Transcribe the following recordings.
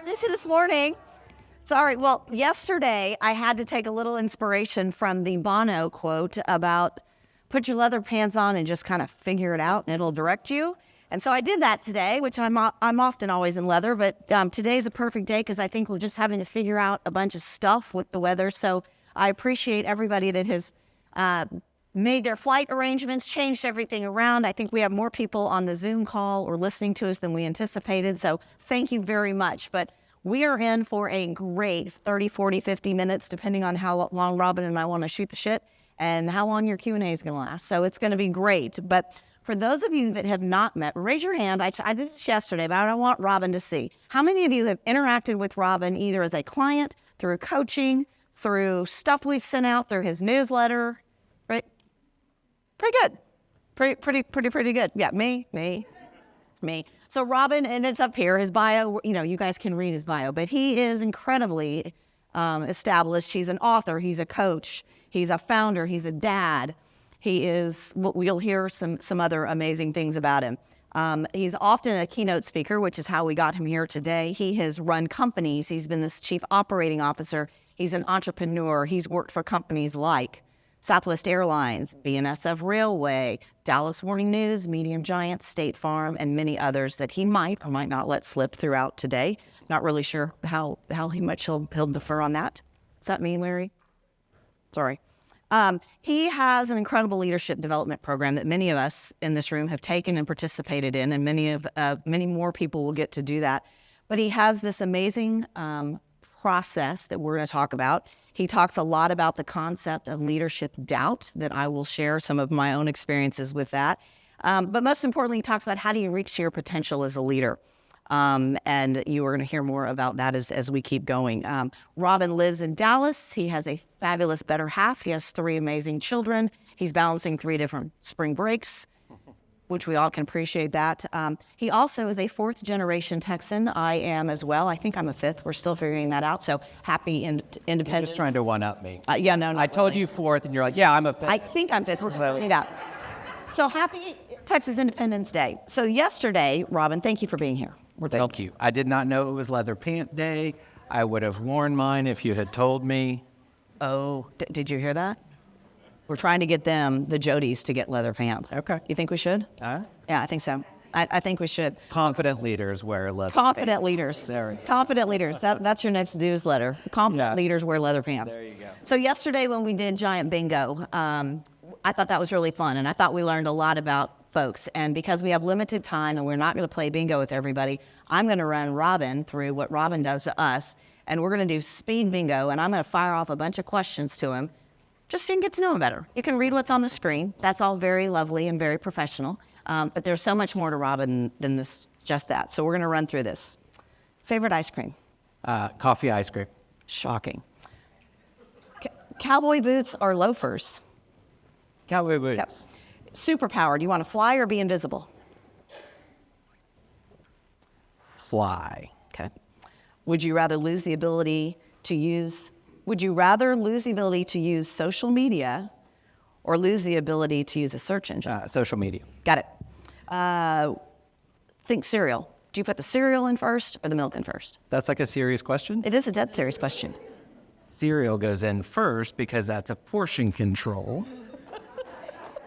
This this morning. Sorry. Well, yesterday I had to take a little inspiration from the Bono quote about put your leather pants on and just kind of figure it out and it'll direct you. And so I did that today, which I'm often always in leather, but today's a perfect day because I think we're just having to figure out a bunch of stuff with the weather. So I appreciate everybody that has made their flight arrangements, changed everything around. I think we have more people on the Zoom call or listening to us than we anticipated. So thank you very much. But we are in for a great 30, 40, 50 minutes, depending on how long Robin and I want to shoot the shit and how long your Q&A is going to last. So it's going to be great. But for those of you that have not met, raise your hand. I did this yesterday, but I want Robin to see. How many of you have interacted with Robin either as a client, through coaching, through stuff we've sent out, through his newsletter, right? Pretty good. Pretty good. Yeah, me. So Robin, and it's up here, his bio, you guys can read his bio, but he is incredibly established. He's an author, he's a coach, he's a founder, he's a dad. He is, you'll hear some other amazing things about him. He's often a keynote speaker, which is how we got him here today. He has run companies. He's been this chief operating officer. He's an entrepreneur. He's worked for companies like Southwest Airlines, BNSF Railway, Dallas Morning News, Medium Giant, State Farm, and many others that he might or might not let slip throughout today. Not really sure how much he'll defer on that. Does that mean, Larry? Sorry. He has an incredible leadership development program that many of us in this room have taken and participated in, and many more people will get to do that. But he has this amazing process that we're going to talk about. He talks a lot about the concept of leadership doubt, that I will share some of my own experiences with that. But most importantly, he talks about how do you reach your potential as a leader. And you are going to hear more about that as we keep going. Robin lives in Dallas. He has a fabulous better half. He has 3 amazing children. He's balancing 3 different spring breaks, which we all can appreciate that. He also is a 4th generation Texan. I am as well. I think I'm a 5th. We're still figuring that out. So happy independence. You're just trying to one-up me. Yeah, no. I told you 4th, and you're like, yeah, I'm a 5th. I think I'm 5th. We're figuring it out. So happy Texas Independence Day. So yesterday, Robin, thank you for being here. Thank you. I did not know it was Leather Pant Day. I would have worn mine if you had told me. Oh, did you hear that? We're trying to get them, the Jodies, to get leather pants. Okay. You think we should? Yeah, I think so. I think we should. Confident leaders wear leather Confident pants. leaders. Sorry. Confident leaders. That's your next newsletter. Confident leaders wear leather pants. There you go. So yesterday when we did Giant Bingo, I thought that was really fun, and I thought we learned a lot about folks. And because we have limited time and we're not going to play bingo with everybody, I'm going to run Robin through what Robin does to us, and we're going to do speed bingo, and I'm going to fire off a bunch of questions to him just so you can get to know him better. You can read what's on the screen. That's all very lovely and very professional, but there's so much more to Robin than this, just that. So we're going to run through this. Favorite ice cream? Coffee ice cream. Shocking. Cowboy boots or loafers? Cowboy boots. Yep. Superpower, do you want to fly or be invisible? Fly. Okay. Would you rather lose the ability to use social media or lose the ability to use a search engine? Social media. Got it. Think cereal. Do you put the cereal in first or the milk in first? That's like a serious question? It is a dead serious question. Cereal goes in first because that's a portion control.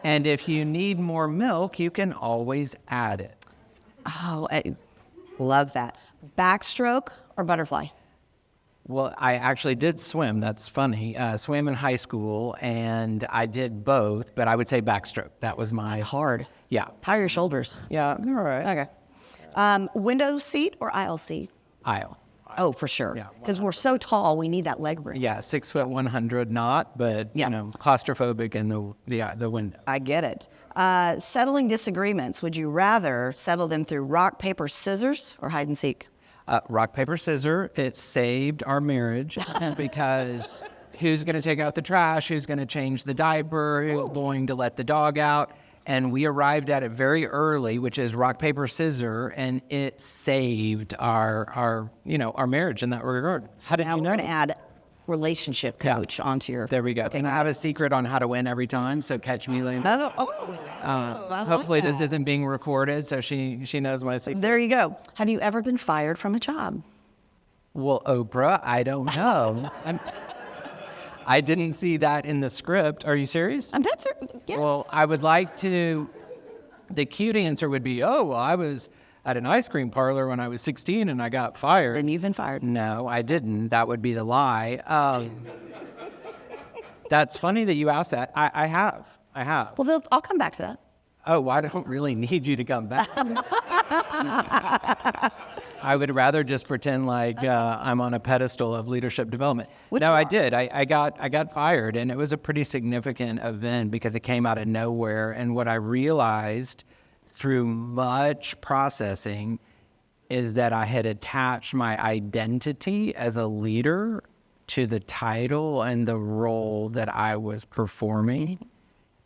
And if you need more milk, you can always add it. Oh, I love that. Backstroke or butterfly? Well, I actually did swim. That's funny. Swam in high school, and I did both, but I would say backstroke. That was my... It's hard. Yeah. How are your shoulders? Yeah, all right. Okay. Window seat or aisle seat? Aisle. Oh, for sure. Yeah. Because we're so tall, we need that leg room. Yeah, 6 foot 100 not, but claustrophobic in the window. I get it. Settling disagreements. Would you rather settle them through rock, paper, scissors or hide and seek? Rock, paper, scissors. It saved our marriage because who's going to take out the trash? Who's going to change the diaper? Who's going to let the dog out? And we arrived at it very early, which is rock, paper, scissors, and it saved our marriage in that regard. How did you know? We're going to add relationship coach onto your... There we go. Okay. And I have a secret on how to win every time, so catch me later. Hopefully this isn't being recorded, so she knows my secret. There you go. Have you ever been fired from a job? Well, Oprah, I don't know. I didn't see that in the script. Are you serious? I'm dead serious. Yes. Well, I would like to. The cute answer would be, oh, well, I was at an ice cream parlor when I was 16 and I got fired. Then you've been fired. No, I didn't. That would be the lie. That's funny that you asked that. I have. Well, I'll come back to that. Oh, I don't really need you to come back. I would rather just pretend like I'm on a pedestal of leadership development. No, I did. I got fired, and it was a pretty significant event because it came out of nowhere. And what I realized through much processing is that I had attached my identity as a leader to the title and the role that I was performing,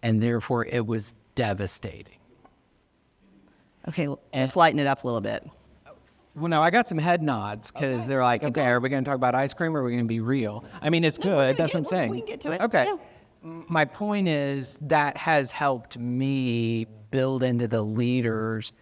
and therefore it was devastating. Okay, let's lighten it up a little bit. Well, no, I got some head nods because they're like, okay, are we going to talk about ice cream or are we going to be real? I mean, it's good. That's what I'm saying. We can get to it. Okay. Yeah. My point is that has helped me build into the leaders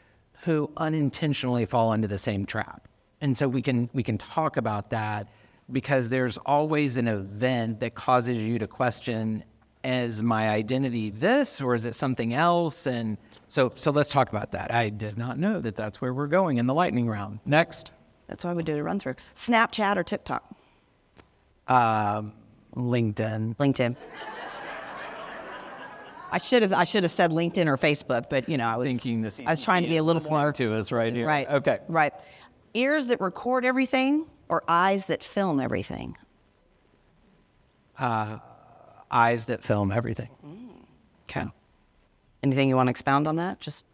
who unintentionally fall into the same trap. And so we can talk about that because there's always an event that causes you to question, is my identity this or is it something else? And so let's talk about that. I did not know that that's where we're going in the lightning round. Next. That's why we did a run through. Snapchat or TikTok? LinkedIn. LinkedIn. I should have said LinkedIn or Facebook, but I was Thinking this. I was trying to be a little more to us right here. Right. Okay. Right. Ears that record everything or eyes that film everything? Eyes that film everything. Okay. Anything you want to expound on that? Just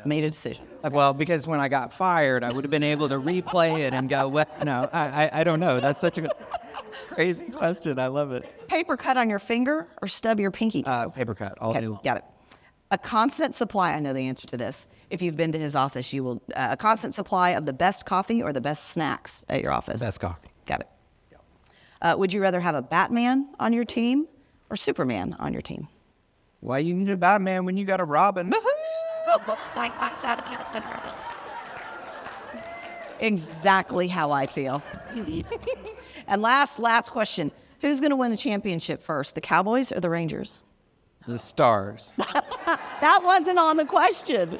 made a decision. Well, because when I got fired, I would have been able to replay it and go, well, no, I don't know. That's such a crazy question. I love it. Paper cut on your finger or stub your pinky toe? Paper cut. All Okay, day long. got it. A constant supply, I know the answer to this. If you've been to his office, you will, a constant supply of the best coffee or the best snacks at your office? Best coffee. Got it. Would you rather have a Batman on your team or Superman on your team? Why you need a Batman when you got a Robin? Exactly how I feel. And last question. Who's going to win the championship first, the Cowboys or the Rangers? The Stars. That wasn't on the question.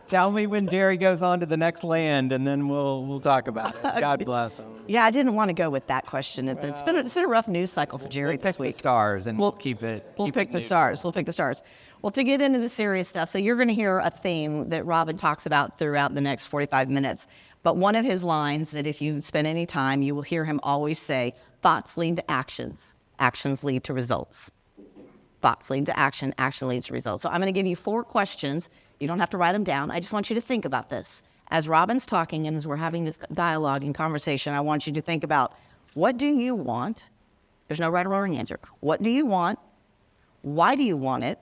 Tell me when Jerry goes on to the next land, and then we'll talk about it. God bless him. Yeah, I didn't want to go with that question. It's been a rough news cycle for Jerry We'll this pick the week. Stars, and we'll keep it. We'll keep pick it the neutral. stars. We'll pick the stars. Well, to get into the serious stuff, so you're going to hear a theme that Robin talks about throughout the next 45 minutes. But one of his lines that if you spend any time, you will hear him always say, thoughts lead to actions. Actions lead to results. Thoughts lead to action. Action leads to results. So I'm going to give you 4 questions. You don't have to write them down. I just want you to think about this. As Robin's talking and as we're having this dialogue and conversation, I want you to think about, what do you want? There's no right or wrong answer. What do you want? Why do you want it?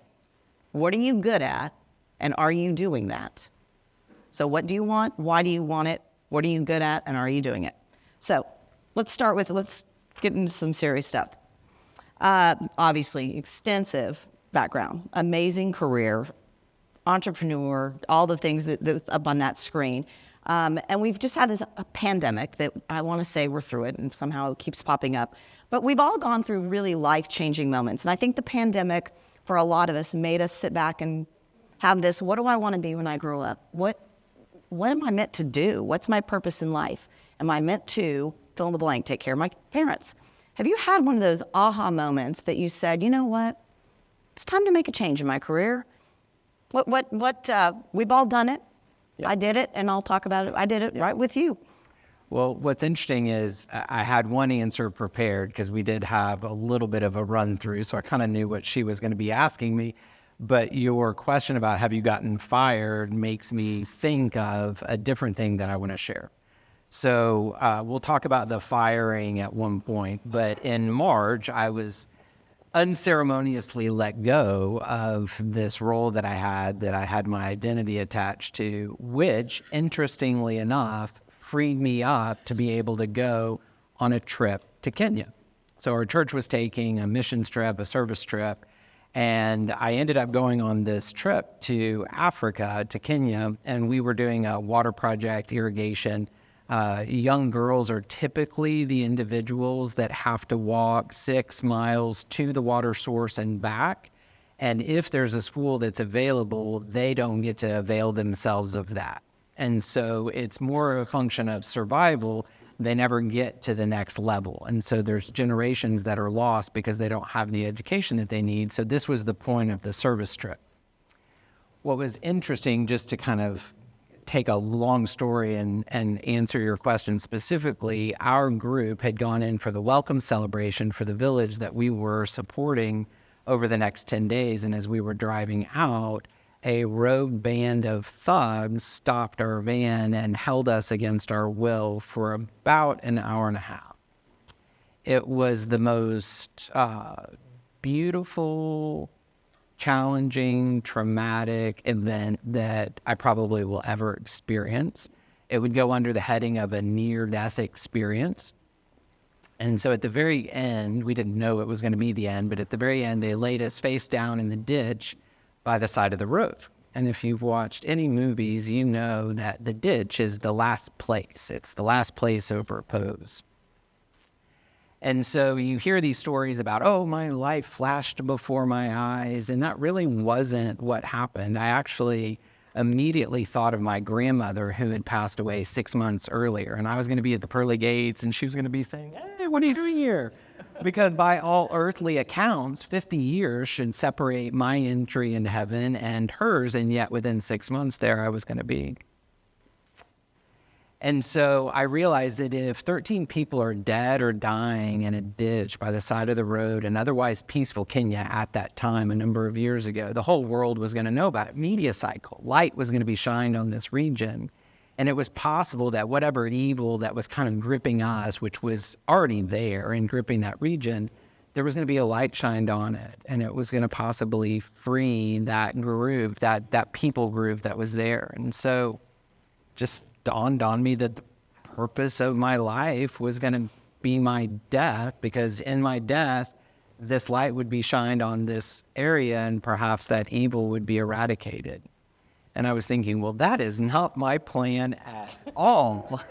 What are you good at? And are you doing that? So what do you want? Why do you want it? What are you good at? And are you doing it? So let's get into some serious stuff. Obviously, extensive background, amazing career, entrepreneur, all the things that's up on that screen. And we've just had a pandemic that I want to say we're through it, and somehow it keeps popping up. But we've all gone through really life-changing moments. And I think the pandemic, for a lot of us, made us sit back and have this, what do I want to be when I grow up? What am I meant to do? What's my purpose in life? Am I meant to, fill in the blank, take care of my parents? Have you had one of those aha moments that you said, you know what? It's time to make a change in my career. We've all done it. Yeah. I did it, and I'll talk about it. I did it right with you. Well, what's interesting is I had one answer prepared because we did have a little bit of a run through, so I kind of knew what she was going to be asking me. But your question about have you gotten fired makes me think of a different thing that I want to share. So we'll talk about the firing at one point, but in March, I was unceremoniously let go of this role that I had my identity attached to, which, interestingly enough, freed me up to be able to go on a trip to Kenya. So our church was taking a missions trip, a service trip, and I ended up going on this trip to Africa, to Kenya, and we were doing a water project, irrigation, Young girls are typically the individuals that have to walk 6 miles to the water source and back. And if there's a school that's available, they don't get to avail themselves of that. And so it's more a function of survival. They never get to the next level. And so there's generations that are lost because they don't have the education that they need. So this was the point of the service trip. What was interesting, just to kind of take a long story and answer your question specifically, our group had gone in for the welcome celebration for the village that we were supporting over the next 10 days. And as we were driving out, a rogue band of thugs stopped our van and held us against our will for about an hour and a half. It was the most beautiful, challenging, traumatic event that I probably will ever experience. It would go under the heading of a near-death experience. And so at the very end, we didn't know it was going to be the end, but at the very end, they laid us face down in the ditch by the side of the road. And if you've watched any movies, you know that the ditch is the last place. It's the last place over opposed. And so you hear these stories about, oh, my life flashed before my eyes, and that really wasn't what happened. I actually immediately thought of my grandmother who had passed away 6 months earlier, and I was going to be at the pearly gates, and she was going to be saying, hey, what are you doing here? Because by all earthly accounts, 50 years should separate my entry into heaven and hers, and yet within 6 months there I was going to be. And so I realized that if 13 people are dead or dying in a ditch by the side of the road in otherwise peaceful Kenya at that time, a number of years ago, the whole world was going to know about it. Media cycle, light was going to be shined on this region. And it was possible that whatever evil that was kind of gripping us, which was already there and gripping that region, there was going to be a light shined on it. And it was going to possibly free that group, that people group that was there. And so just dawned on me that the purpose of my life was going to be my death, because in my death, this light would be shined on this area and perhaps that evil would be eradicated. And I was thinking, well, that is not my plan at all.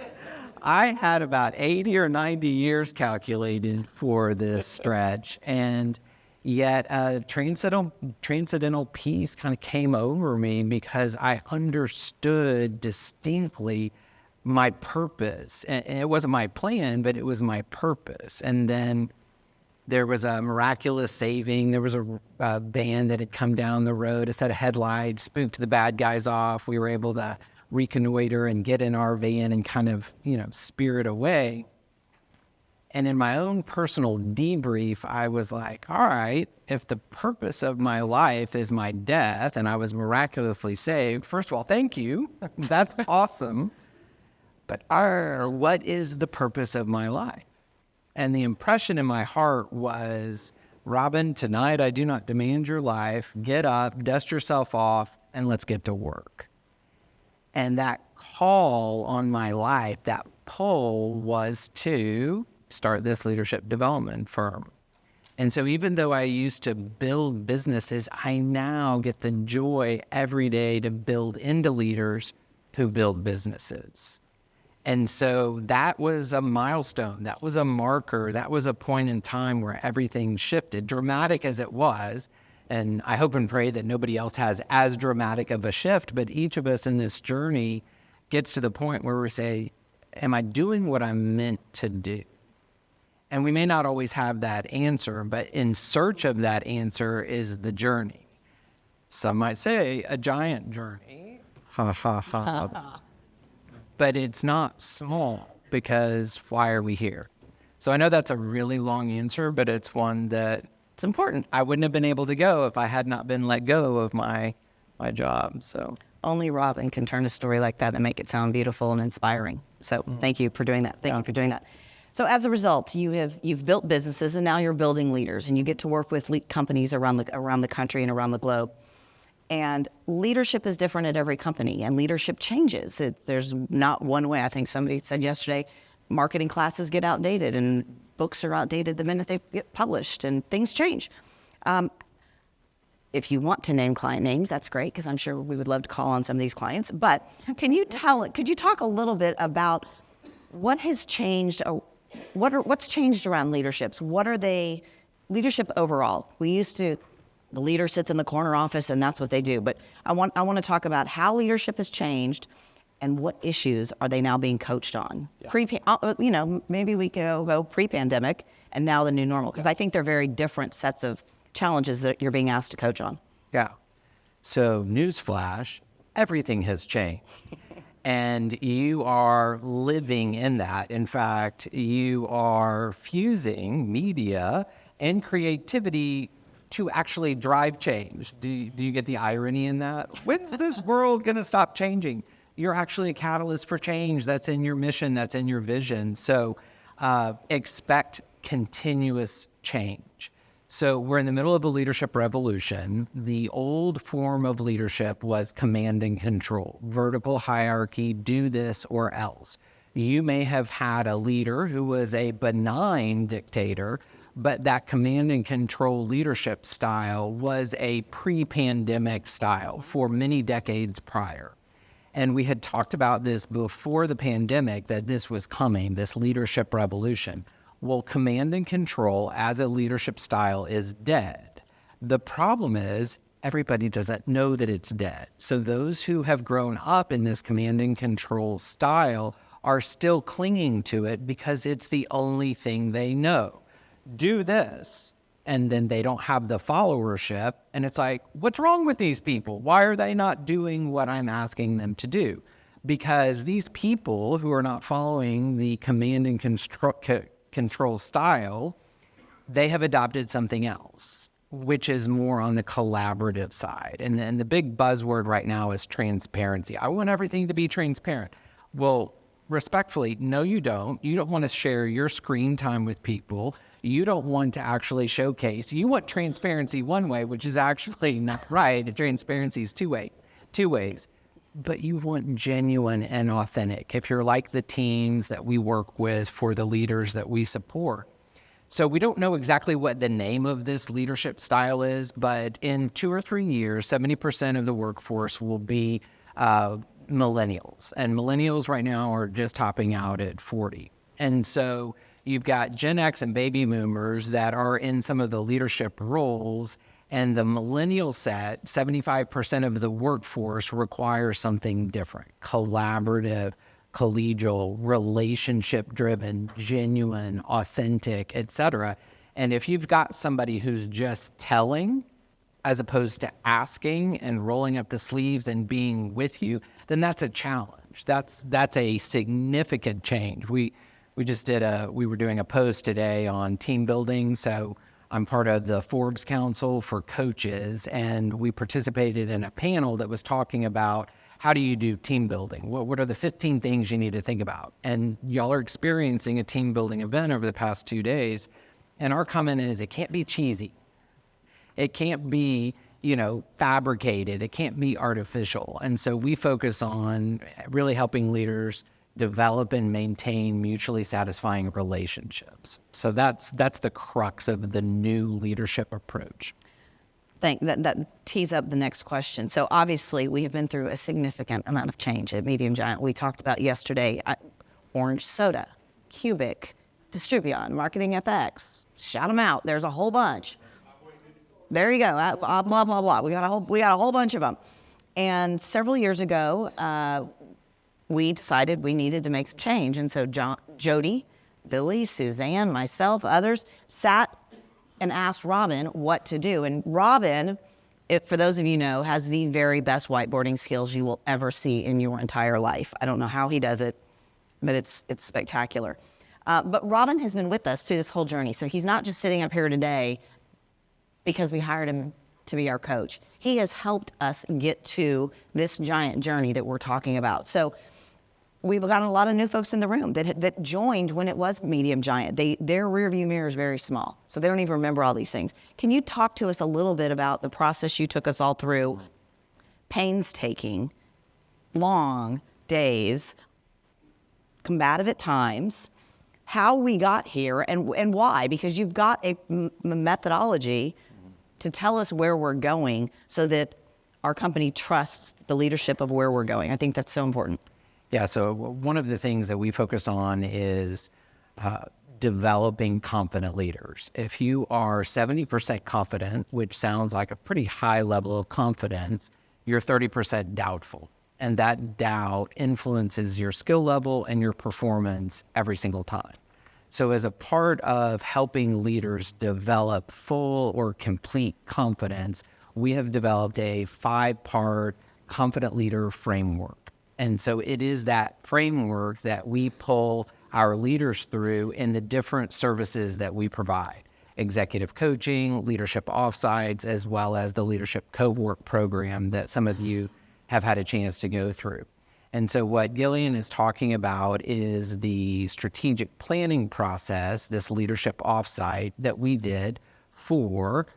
I had about 80 or 90 years calculated for this stretch, and yet a transcendental peace kind of came over me because I understood distinctly my purpose. And it wasn't my plan, but it was my purpose. And then there was a miraculous saving. There was a van that had come down the road, a set of headlights, spooked the bad guys off. We were able to reconnoiter and get in our van and kind of, spirit away. And in my own personal debrief, I was like, all right, if the purpose of my life is my death and I was miraculously saved, first of all, thank you. That's awesome. But what is the purpose of my life? And the impression in my heart was, Robin, tonight I do not demand your life. Get up, dust yourself off, and let's get to work. And that call on my life, that pull, was to start this leadership development firm. And so even though I used to build businesses, I now get the joy every day to build into leaders who build businesses. And so that was a milestone. That was a marker. That was a point in time where everything shifted, dramatic as it was. And I hope and pray that nobody else has as dramatic of a shift, but each of us in this journey gets to the point where we say, am I doing what I'm meant to do? And we may not always have that answer, but in search of that answer is the journey. Some might say a giant journey. Ha, ha, ha. But it's not small, because why are we here? So I know that's a really long answer, but it's one that it's important. I wouldn't have been able to go if I had not been let go of my job. So Only Robin can turn a story like that and make it sound beautiful and inspiring. So thank you for doing that. Thank you for doing that. So as a result, you've built businesses, and now you're building leaders, and you get to work with companies around the country and around the globe. And leadership is different at every company, and leadership changes. There's not one way. I think somebody said yesterday, marketing classes get outdated, and books are outdated the minute they get published, and things change. If you want to name client names, that's great, because I'm sure we would love to call on some of these clients. But could you talk a little bit about what has changed? What's changed around leaderships? What are they, leadership overall? We used to, the leader sits in the corner office and that's what they do. But I want to talk about how leadership has changed and what issues are they now being coached on? Yeah. Maybe we can go pre-pandemic and now the new normal, because I think they're very different sets of challenges that you're being asked to coach on. Yeah. So newsflash, everything has changed. And you are living in that. In fact, you are fusing media and creativity to actually drive change. Do you get the irony in that? When's this world going to stop changing? You're actually a catalyst for change. That's in your mission. That's in your vision. So expect continuous change. So we're in the middle of a leadership revolution. The old form of leadership was command and control, vertical hierarchy, do this or else. You may have had a leader who was a benign dictator, but that command and control leadership style was a pre-pandemic style for many decades prior. And we had talked about this before the pandemic, that this was coming, this leadership revolution. Well, command and control as a leadership style is dead. The problem is everybody doesn't know that it's dead. So those who have grown up in this command and control style are still clinging to it because it's the only thing they know. Do this, and then they don't have the followership. And it's like, what's wrong with these people? Why are they not doing what I'm asking them to do? Because these people who are not following the command and control style, they have adopted something else, which is more on the collaborative side. And the big buzzword right now is transparency. I want everything to be transparent. Well, respectfully, no, you don't. You don't want to share your screen time with people. You don't want to actually showcase. You want transparency one way, which is actually not right. Transparency is two ways. But you want genuine and authentic, if you're like the teams that we work with for the leaders that we support. So we don't know exactly what the name of this leadership style is, but in 2 or 3 years, 70% of the workforce will be millennials. And millennials right now are just topping out at 40. And so you've got Gen X and baby boomers that are in some of the leadership roles. And the millennial set, 75% of the workforce requires something different: collaborative, collegial, relationship-driven, genuine, authentic, etc. And if you've got somebody who's just telling as opposed to asking and rolling up the sleeves and being with you, then that's a challenge. That's a significant change. We were doing a post today on team building. So I'm part of the Forbes Council for Coaches, and we participated in a panel that was talking about how do you do team building? What are the 15 things you need to think about? And y'all are experiencing a team building event over the past 2 days, and our comment is it can't be cheesy. It can't be, fabricated. It can't be artificial. And so we focus on really helping leaders develop and maintain mutually satisfying relationships. So that's the crux of the new leadership approach. That tees up the next question. So obviously we have been through a significant amount of change at Medium Giant. We talked about yesterday, Orange Soda, Cubic, Distribuon, Marketing FX, shout them out. There's a whole bunch. There you go, blah, blah, blah. We got a whole bunch of them. And several years ago, we decided we needed to make some change. And so Jody, Billy, Suzanne, myself, others sat and asked Robin what to do. And Robin, for those of you know, has the very best whiteboarding skills you will ever see in your entire life. I don't know how he does it, but it's spectacular. But Robin has been with us through this whole journey. So he's not just sitting up here today because we hired him to be our coach. He has helped us get to this giant journey that we're talking about. So we've got a lot of new folks in the room that joined when it was Medium Giant. Their rearview mirror is very small, so they don't even remember all these things. Can you talk to us a little bit about the process you took us all through? Painstaking, long days, combative at times, how we got here and why, because you've got a methodology to tell us where we're going so that our company trusts the leadership of where we're going. I think that's so important. Yeah, so one of the things that we focus on is developing confident leaders. If you are 70% confident, which sounds like a pretty high level of confidence, you're 30% doubtful. And that doubt influences your skill level and your performance every single time. So as a part of helping leaders develop full or complete confidence, we have developed a 5-part confident leader framework. And so it is that framework that we pull our leaders through in the different services that we provide: executive coaching, leadership offsites, as well as the leadership co-work program that some of you have had a chance to go through. And so what Gillian is talking about is the strategic planning process, this leadership offsite that we did for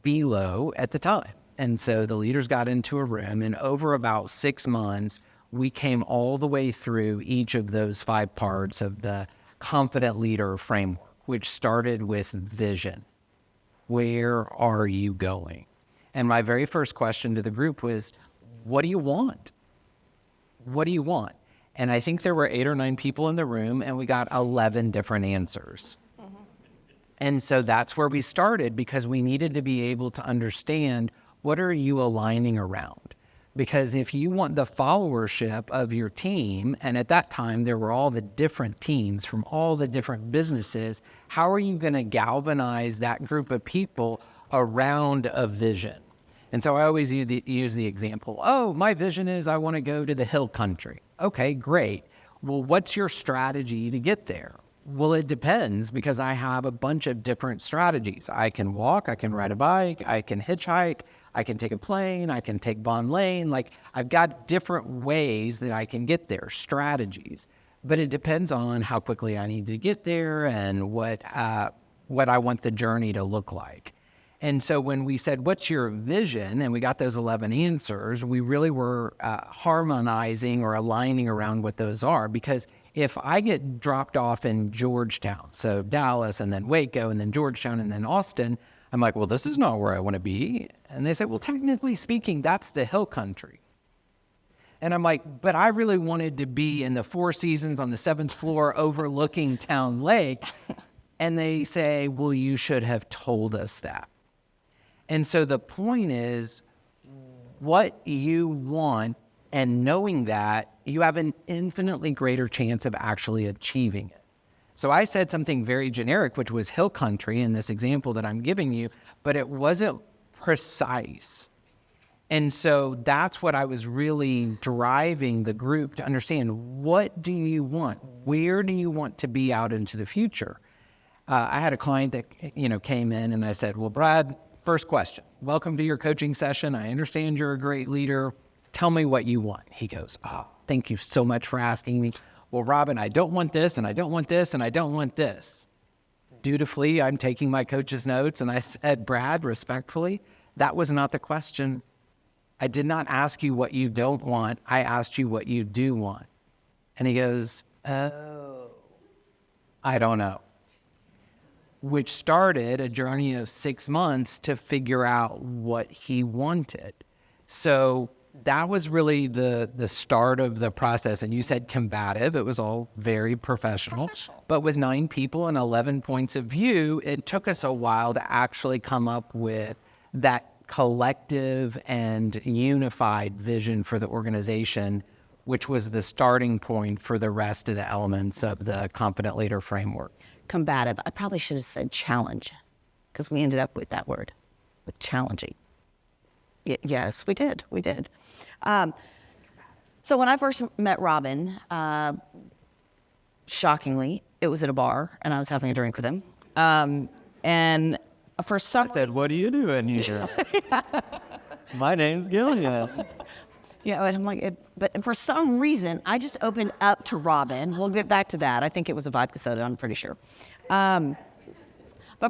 BELO at the time. And so the leaders got into a room, and over about 6 months, we came all the way through each of those 5 parts of the confident leader framework, which started with vision. Where are you going? And my very first question to the group was, what do you want? What do you want? And I think there were 8 or 9 people in the room, and we got 11 different answers. And so that's where we started, because we needed to be able to understand, what are you aligning around? Because if you want the followership of your team, and at that time there were all the different teams from all the different businesses, how are you going to galvanize that group of people around a vision? And so I always use the example, oh, my vision is I want to go to the hill country. Okay, great. Well, what's your strategy to get there? Well, it depends, because I have a bunch of different strategies. I can walk, I can ride a bike, I can hitchhike, I can take a plane, I can take Bond Lane. Like, I've got different ways that I can get there, strategies. But it depends on how quickly I need to get there and what I want the journey to look like. And so when we said, what's your vision? And we got those 11 answers, we really were harmonizing or aligning around what those are. Because if I get dropped off in Georgetown, so Dallas and then Waco and then Georgetown and then Austin, I'm like, well, this is not where I want to be. And they say, well, technically speaking, that's the hill country. And I'm like, but I really wanted to be in the Four Seasons on the 7th floor overlooking Town Lake. And they say, well, you should have told us that. And so the point is, what you want, and knowing that, you have an infinitely greater chance of actually achieving it. So I said something very generic, which was hill country in this example that I'm giving you, but it wasn't precise. And so that's what I was really driving the group to understand. What do you want? Where do you want to be out into the future? I had a client that came in, and I said, well, Brad, first question, welcome to your coaching session. I understand you're a great leader. Tell me what you want. He goes, oh, thank you so much for asking me. Well, Robin, I don't want this, and I don't want this, and I don't want this. Dutifully, I'm taking my coach's notes, and I said, Brad, respectfully, that was not the question. I did not ask you what you don't want. I asked you what you do want. And he goes, oh, I don't know. Which started a journey of 6 months to figure out what he wanted. So that was really the start of the process. And you said combative. It was all very professional. But with 9 people and 11 points of view, it took us a while to actually come up with that collective and unified vision for the organization, which was the starting point for the rest of the elements of the Confident Leader framework. Combative. I probably should have said challenge, because we ended up with that word, with challenging. Yes, we did. We did. So when I first met Robin, shockingly, it was at a bar, and I was having a drink with him. And for some... I said, what are you doing here? My name's Gillian. Yeah, and I'm like, but for some reason, I just opened up to Robin. We'll get back to that. I think it was a vodka soda, I'm pretty sure. But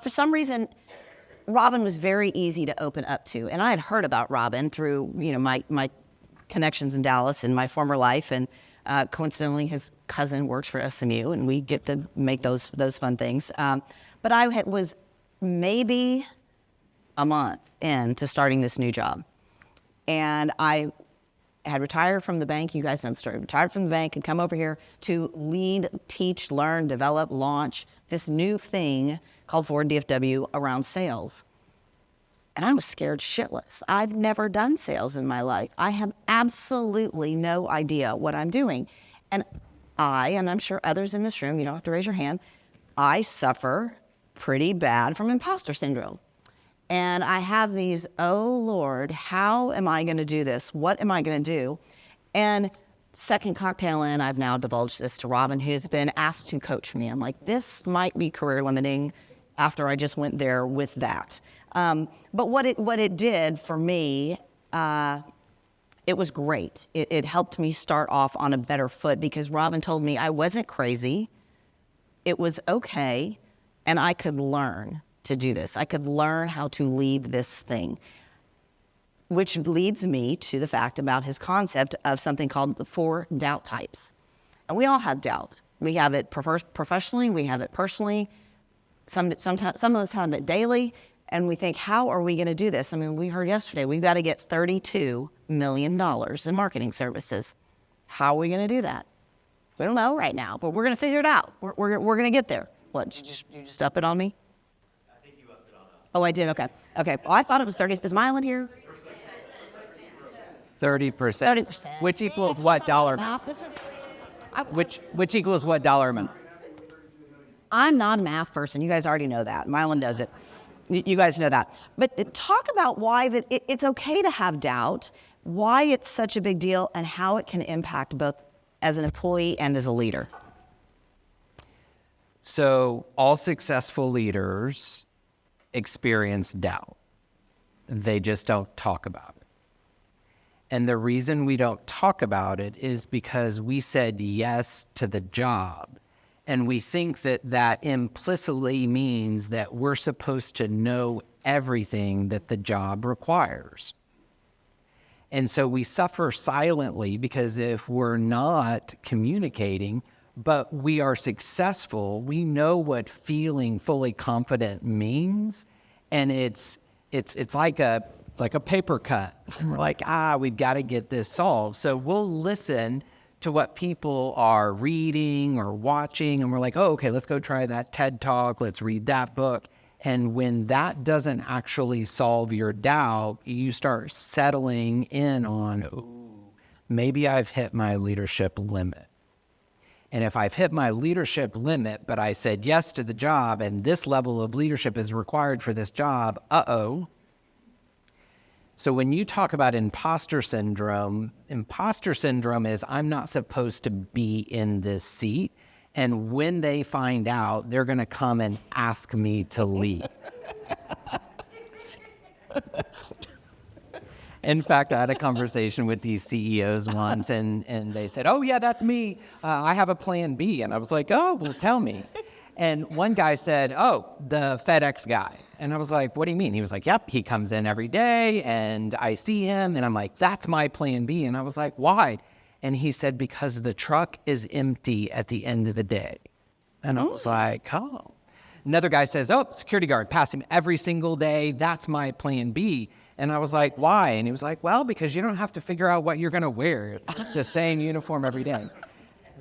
for some reason, Robin was very easy to open up to. And I had heard about Robin through, my connections in Dallas in my former life. And coincidentally, his cousin works for SMU, and we get to make those fun things. But I was maybe a month into starting this new job. And I had retired from the bank. You guys know the story. Retired from the bank and come over here to lead, teach, learn, develop, launch this new thing called Ford DFW around sales. And I was scared shitless. I've never done sales in my life. I have absolutely no idea what I'm doing. And I'm sure others in this room, you don't have to raise your hand, I suffer pretty bad from imposter syndrome. And I have these, oh Lord, how am I going to do this? What am I going to do? And second cocktail in, I've now divulged this to Robin, who's been asked to coach me. I'm like, this might be career limiting after I just went there with that. But what it did for me, it was great. It helped me start off on a better foot because Robin told me I wasn't crazy. It was okay, and I could learn to do this. I could learn how to lead this thing, which leads me to the fact about his concept of something called the 4 doubt types. And we all have doubt. We have it professionally, we have it personally. Sometimes some of us have it daily, and we think, how are we going to do this? I mean, we heard yesterday, we've got to get $32 million in marketing services. How are we going to do that? We don't know right now, but we're going to figure it out. We're going to get there. What, did you just up it on me? I think you upped it on us. Oh, I did, okay. Okay, well, I thought it was 30. Is Mylan here? 30%. 30%. Which equals what dollar amount? This is, Which equals what dollar amount? I'm not a math person. You guys already know that. Mylan does it. You guys know that. But talk about why it's okay to have doubt, why it's such a big deal, and how it can impact both as an employee and as a leader. So all successful leaders experience doubt. They just don't talk about it. And the reason we don't talk about it is because we said yes to the job. And we think that that implicitly means that we're supposed to know everything that the job requires. And so we suffer silently because if we're not communicating, but we are successful, we know what feeling fully confident means. And it's like a paper cut. And we're like, we've got to get this solved. So we'll listen to what people are reading or watching, and we're like, oh, okay, let's go try that TED Talk, let's read that book. And when that doesn't actually solve your doubt, you start settling in on, ooh, maybe I've hit my leadership limit. And if I've hit my leadership limit, but I said yes to the job, and this level of leadership is required for this job, So when you talk about imposter syndrome is I'm not supposed to be in this seat. And when they find out, they're going to come and ask me to leave. In fact, I had a conversation with these CEOs once, and they said, oh, yeah, that's me. I have a plan B. And I was like, oh, well, tell me. And one guy said, oh, the FedEx guy. And I was like, what do you mean? He was like, yep, he comes in every day and I see him. And I'm like, that's my plan B. And I was like, why? And he said, because the truck is empty at the end of the day. And I was like, oh. Another guy says, oh, security guard, pass him every single day. That's my plan B. And I was like, why? And he was like, well, because you don't have to figure out what you're going to wear. It's just the same uniform every day.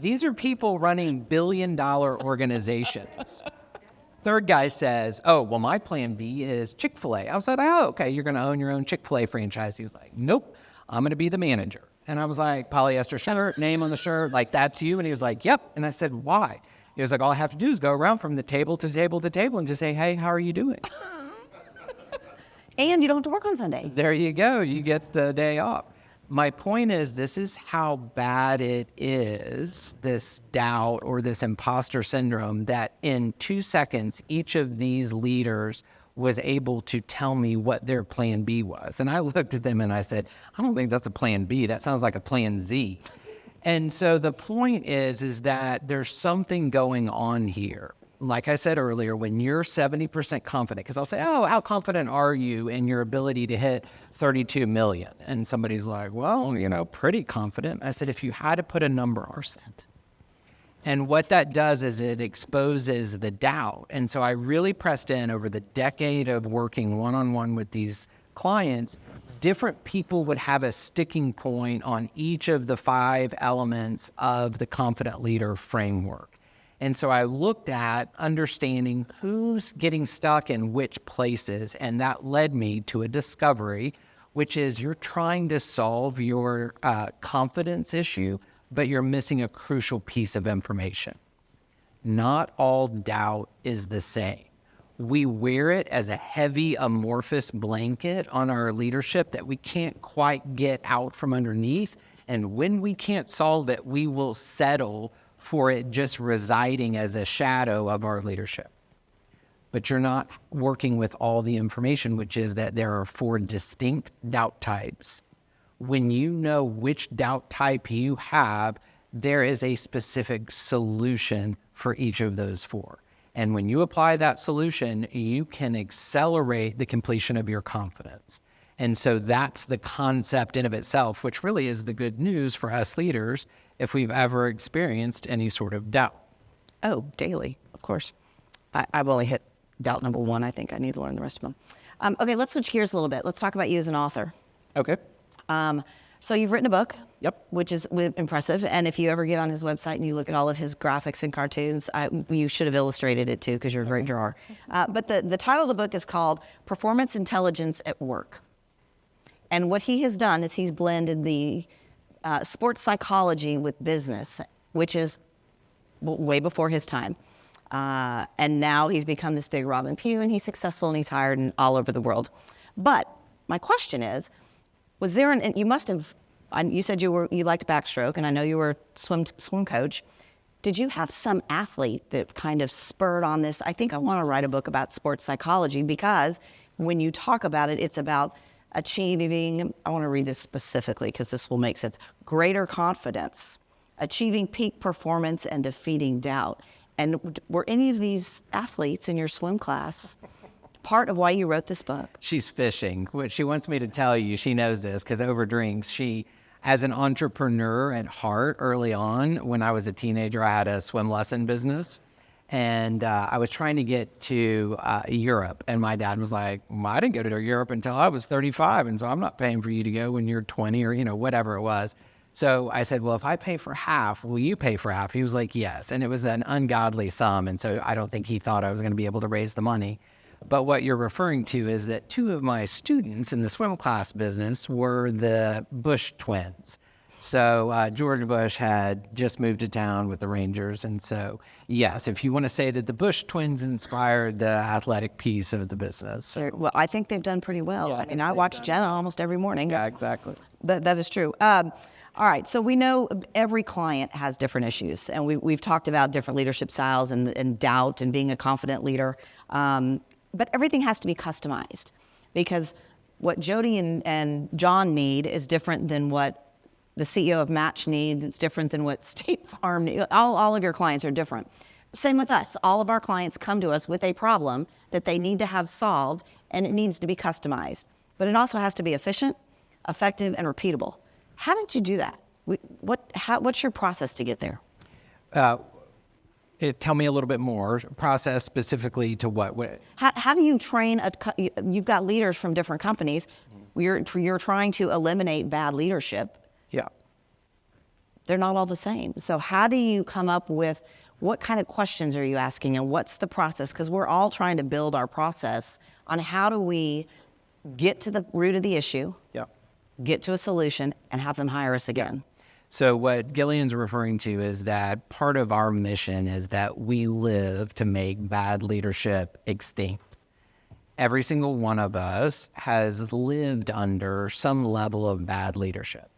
These are people running billion-dollar organizations. Third guy says, oh, well, my plan B is Chick-fil-A. I was like, oh, okay, you're going to own your own Chick-fil-A franchise. He was like, nope, I'm going to be the manager. And I was like, polyester shirt, name on the shirt, like, that's you? And he was like, yep. And I said, why? He was like, all I have to do is go around from the table to table to table and just say, hey, how are you doing? And you don't have to work on Sunday. There you go. You get the day off. My point is, this is how bad it is, this doubt or this imposter syndrome, that in 2 seconds, each of these leaders was able to tell me what their plan B was. And I looked at them and I said, I don't think that's a plan B. That sounds like a plan Z. And so the point is that there's something going on here. Like I said earlier, when you're 70% confident, because I'll say, oh, how confident are you in your ability to hit 32 million? And somebody's like, well, pretty confident. I said, if you had to put a number on percent. And what that does is it exposes the doubt. And so I really pressed in over the decade of working one-on-one with these clients. different people would have a sticking point on each of the 5 elements of the confident leader framework. And so I looked at understanding who's getting stuck in which places, and that led me to a discovery, which is you're trying to solve your confidence issue, but you're missing a crucial piece of information. Not all doubt is the same. We wear it as a heavy amorphous blanket on our leadership that we can't quite get out from underneath. And when we can't solve it, we will settle for it just residing as a shadow of our leadership. But you're not working with all the information, which is that there are 4 distinct doubt types. When you know which doubt type you have, there is a specific solution for each of those 4. And when you apply that solution, you can accelerate the completion of your confidence. And so that's the concept in of itself, which really is the good news for us leaders if we've ever experienced any sort of doubt. Oh, daily, of course. I've only hit doubt number 1. I think I need to learn the rest of them. Okay, let's switch gears a little bit. Let's talk about you as an author. Okay. So you've written a book. Yep. Which is impressive. And if you ever get on his website and you look at all of his graphics and cartoons, you should have illustrated it too, because you're a great drawer. But the title of the book is called Performance Intelligence at Work. And what he has done is he's blended the sports psychology with business, which is way before his time. And now he's become this big Robin Pugh, and he's successful, and he's hired all over the world. But my question is, was there you must have, you said you liked backstroke, and I know you were a swim coach. Did you have some athlete that kind of spurred on this? I think I want to write a book about sports psychology, because when you talk about it, it's about achieving, I want to read this specifically because this will make sense, greater confidence, achieving peak performance, and defeating doubt. And were any of these athletes in your swim class part of why you wrote this book? She's fishing. What she wants me to tell you, she knows this because over drinks, she, as an entrepreneur at heart early on, when I was a teenager, I had a swim lesson business. And I was trying to get to Europe. And my dad was like, well, I didn't go to Europe until I was 35. And so I'm not paying for you to go when you're 20 or, whatever it was. So I said, well, if I pay for half, will you pay for half? He was like, yes. And it was an ungodly sum. And so I don't think he thought I was going to be able to raise the money. But what you're referring to is that 2 of my students in the swim class business were the Bush twins. So George Bush had just moved to town with the Rangers. And so, yes, if you want to say that the Bush twins inspired the athletic piece of the business. Well, I think they've done pretty well. Yeah, I mean, I watch Jenna almost every morning. Yeah, exactly. That is true. All right, so we know every client has different issues, and we've talked about different leadership styles and doubt and being a confident leader. But everything has to be customized, because what Jody and John need is different than what the CEO of Match needs. It's different than what State Farm needs. All of your clients are different. Same with us. All of our clients come to us with a problem that they need to have solved, and it needs to be customized. But it also has to be efficient, effective, and repeatable. How did you do that? What's your process to get there? Tell me a little bit more. Process specifically to what? How do you train you've got leaders from different companies. You're trying to eliminate bad leadership. Yeah. They're not all the same. So how do you come up with, what kind of questions are you asking, and what's the process? Because we're all trying to build our process on how do we get to the root of the issue, Yeah. get to a solution, and have them hire us again. So what Gillian's referring to is that part of our mission is that we live to make bad leadership extinct. Every single one of us has lived under some level of bad leadership.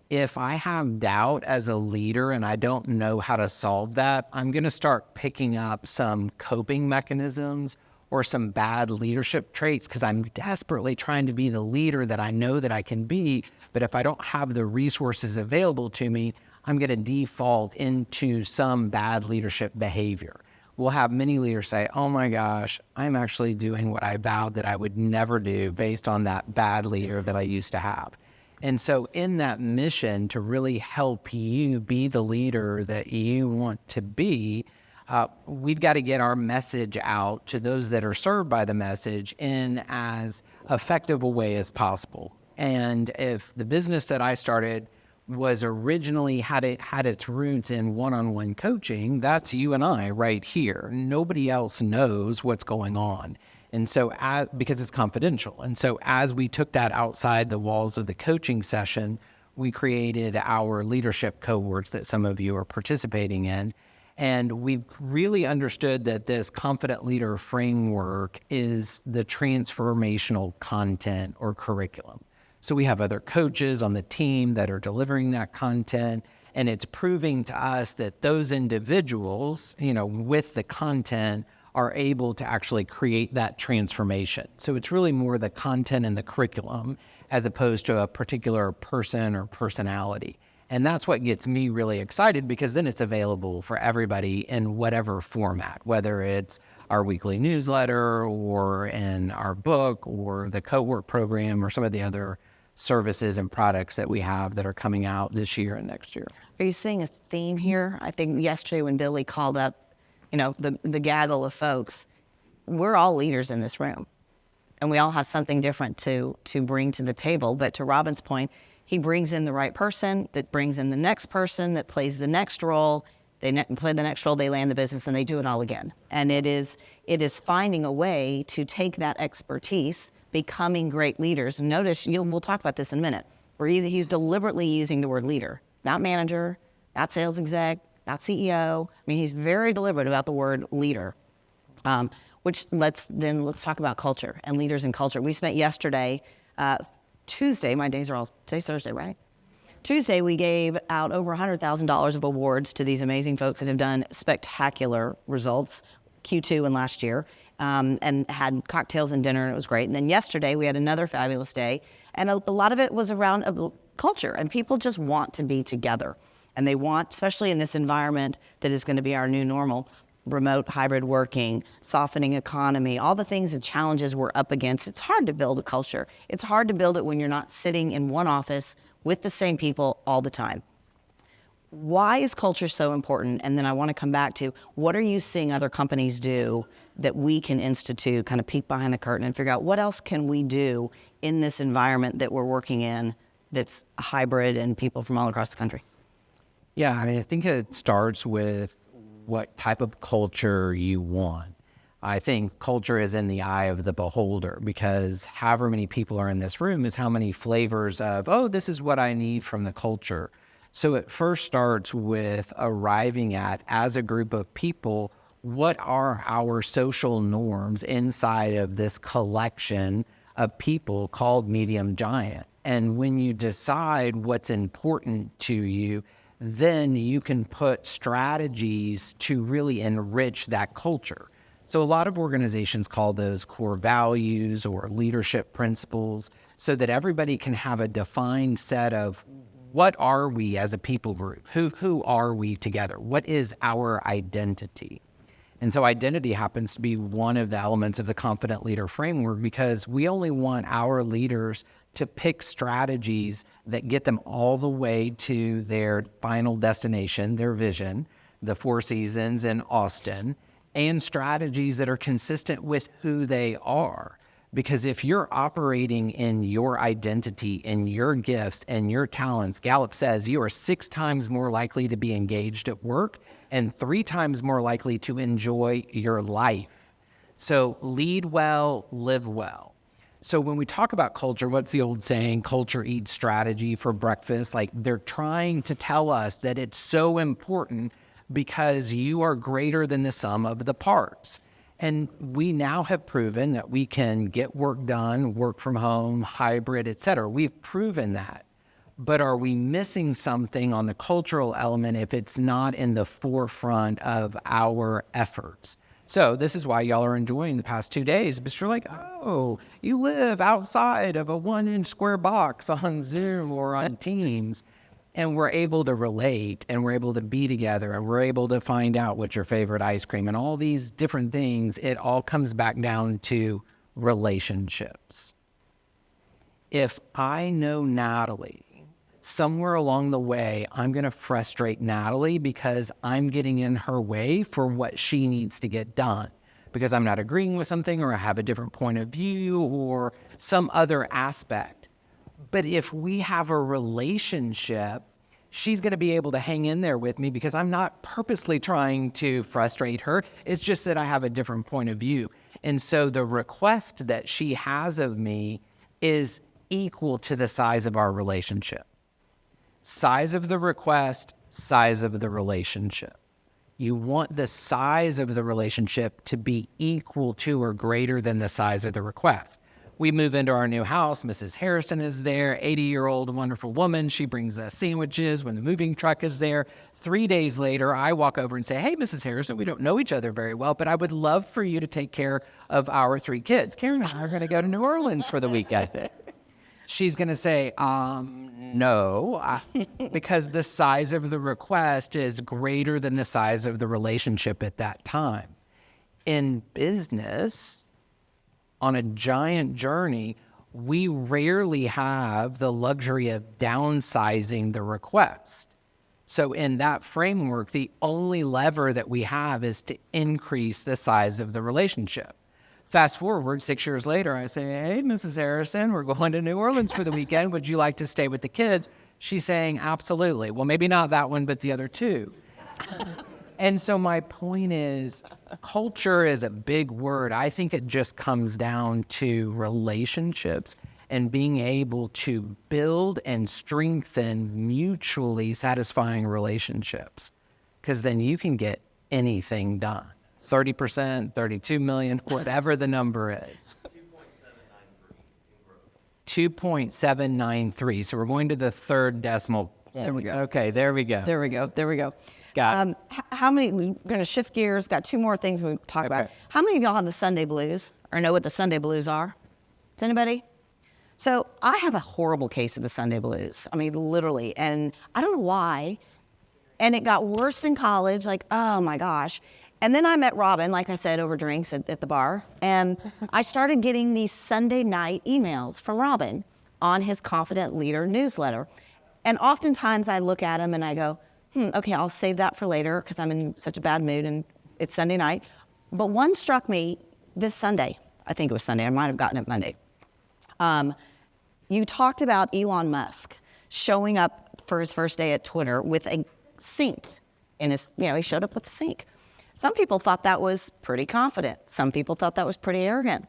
If I have doubt as a leader and I don't know how to solve that, I'm going to start picking up some coping mechanisms or some bad leadership traits because I'm desperately trying to be the leader that I know that I can be. But if I don't have the resources available to me, I'm going to default into some bad leadership behavior. We'll have many leaders say, oh my gosh, I'm actually doing what I vowed that I would never do based on that bad leader that I used to have. And so in that mission to really help you be the leader that you want to be, we've got to get our message out to those that are served by the message in as effective a way as possible. And if the business that I started was originally had its roots in one-on-one coaching, that's you and I right here. Nobody else knows what's going on. And so because it's confidential. And so as we took that outside the walls of the coaching session, we created our leadership cohorts that some of you are participating in. And we've really understood that this confident leader framework is the transformational content or curriculum. So we have other coaches on the team that are delivering that content, and it's proving to us that those individuals, with the content are able to actually create that transformation. So it's really more the content and the curriculum as opposed to a particular person or personality. And that's what gets me really excited, because then it's available for everybody in whatever format, whether it's our weekly newsletter or in our book or the cohort program or some of the other services and products that we have that are coming out this year and next year. Are you seeing a theme here? I think yesterday when Billy called up, the gaggle of folks, we're all leaders in this room, and we all have something different to bring to the table. But to Robin's point, he brings in the right person that brings in the next person that plays the next role. They play the next role, they land the business, and they do it all again. And it is finding a way to take that expertise, becoming great leaders. And notice, we'll talk about this in a minute, where he's deliberately using the word leader, not manager, not sales exec, not CEO. I mean, he's very deliberate about the word leader. Let's talk about culture and leaders and culture. We spent yesterday, Tuesday, today's Thursday, right? Tuesday, we gave out over $100,000 of awards to these amazing folks that have done spectacular results, Q2 and last year, and had cocktails and dinner, and it was great. And then yesterday, we had another fabulous day, and a lot of it was around culture, and people just want to be together. And they want, especially in this environment that is going to be our new normal, remote hybrid working, softening economy, all the things and challenges we're up against. It's hard to build a culture. It's hard to build it when you're not sitting in one office with the same people all the time. Why is culture so important? And then I want to come back to, what are you seeing other companies do that we can institute, kind of peek behind the curtain and figure out what else can we do in this environment that we're working in that's hybrid and people from all across the country? Yeah, I think it starts with what type of culture you want. I think culture is in the eye of the beholder, because however many people are in this room is how many flavors of, this is what I need from the culture. So it first starts with arriving at, as a group of people, what are our social norms inside of this collection of people called Medium Giant. And when you decide what's important to you, then you can put strategies to really enrich that culture. So a lot of organizations call those core values or leadership principles, so that everybody can have a defined set of, what are we as a people group? Who are we together? What is our identity? And so identity happens to be one of the elements of the Confident Leader framework, because we only want our leaders to pick strategies that get them all the way to their final destination, their vision, the Four Seasons in Austin, and strategies that are consistent with who they are. Because if you're operating in your identity, in your gifts and your talents, Gallup says you are 6 times more likely to be engaged at work and 3 times more likely to enjoy your life. So lead well, live well. So when we talk about culture, what's the old saying? Culture eats strategy for breakfast. Like, they're trying to tell us that it's so important because you are greater than the sum of the parts. And we now have proven that we can get work done, work from home, hybrid, et cetera. We've proven that. But are we missing something on the cultural element if it's not in the forefront of our efforts? So this is why y'all are enjoying the past 2 days, because you're like, you live outside of a 1-inch square box on Zoom or on Teams, and we're able to relate, and we're able to be together, and we're able to find out what's your favorite ice cream, and all these different things. It all comes back down to relationships. If I know Natalie, somewhere along the way, I'm going to frustrate Natalie because I'm getting in her way for what she needs to get done, because I'm not agreeing with something, or I have a different point of view, or some other aspect. But if we have a relationship, she's going to be able to hang in there with me because I'm not purposely trying to frustrate her. It's just that I have a different point of view. And so the request that she has of me is equal to the size of our relationship. Size of the request, size of the relationship. You want the size of the relationship to be equal to or greater than the size of the request. We move into our new house. Mrs. Harrison is there, 80-year-old wonderful woman. She brings us sandwiches when the moving truck is there. 3 days later, I walk over and say, hey, Mrs. Harrison, we don't know each other very well, but I would love for you to take care of our 3 kids. Karen and I are going to go to New Orleans for the weekend. She's going to say, no, because the size of the request is greater than the size of the relationship at that time. In business, on a giant journey, we rarely have the luxury of downsizing the request. So in that framework, the only lever that we have is to increase the size of the relationship. Fast forward 6 years later, I say, hey, Mrs. Harrison, we're going to New Orleans for the weekend. Would you like to stay with the kids? She's saying, absolutely. Well, maybe not that one, but the other 2. And so my point is, culture is a big word. I think it just comes down to relationships and being able to build and strengthen mutually satisfying relationships, because then you can get anything done. 30%, 32 million, whatever the number is. 2.793. So we're going to the third decimal point. There we go. Okay, there we go. There we go. There we go. Got it. How many, we're going to shift gears. Got 2 more things we talk about. How many of y'all have the Sunday blues or know what the Sunday blues are? Does anybody? So I have a horrible case of the Sunday blues. I mean, literally. And I don't know why. And it got worse in college. Like, oh my gosh. And then I met Robin, like I said, over drinks at the bar. And I started getting these Sunday night emails from Robin on his Confident Leader newsletter. And oftentimes I look at them and I go, okay, I'll save that for later because I'm in such a bad mood and it's Sunday night. But one struck me this Sunday. I think it was Sunday. I might have gotten it Monday. You talked about Elon Musk showing up for his first day at Twitter with a sink in his, he showed up with a sink. Some people thought that was pretty confident. Some people thought that was pretty arrogant.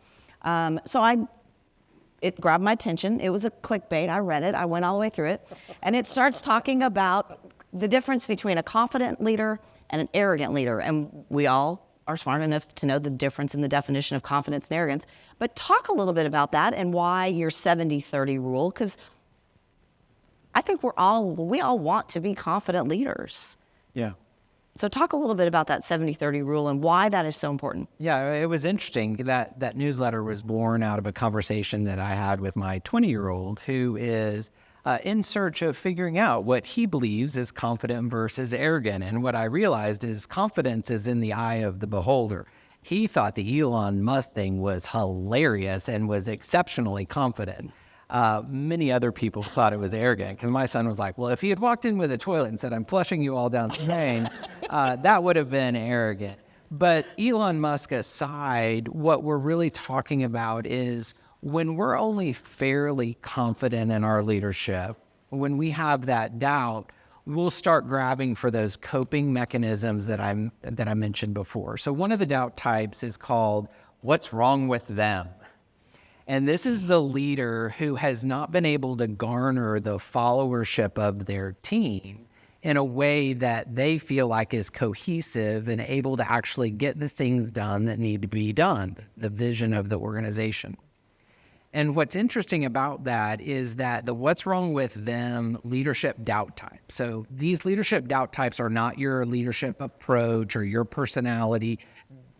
It grabbed my attention. It was a clickbait. I read it. I went all the way through it. And it starts talking about the difference between a confident leader and an arrogant leader. And we all are smart enough to know the difference in the definition of confidence and arrogance. But talk a little bit about that and why your 70-30 rule, because I think we all want to be confident leaders. Yeah. So talk a little bit about that 70-30 rule and why that is so important. Yeah, it was interesting. That newsletter was born out of a conversation that I had with my 20-year-old who is in search of figuring out what he believes is confident versus arrogant. And what I realized is confidence is in the eye of the beholder. He thought the Elon Musk thing was hilarious and was exceptionally confident. Many other people thought it was arrogant because my son was like, well, if he had walked in with a toilet and said, I'm flushing you all down the drain, that would have been arrogant. But Elon Musk aside, what we're really talking about is when we're only fairly confident in our leadership, when we have that doubt, we'll start grabbing for those coping mechanisms that I mentioned before. So one of the doubt types is called, what's wrong with them? And this is the leader who has not been able to garner the followership of their team in a way that they feel like is cohesive and able to actually get the things done that need to be done, the vision of the organization. And what's interesting about that is that the what's wrong with them leadership doubt type. So these leadership doubt types are not your leadership approach or your personality.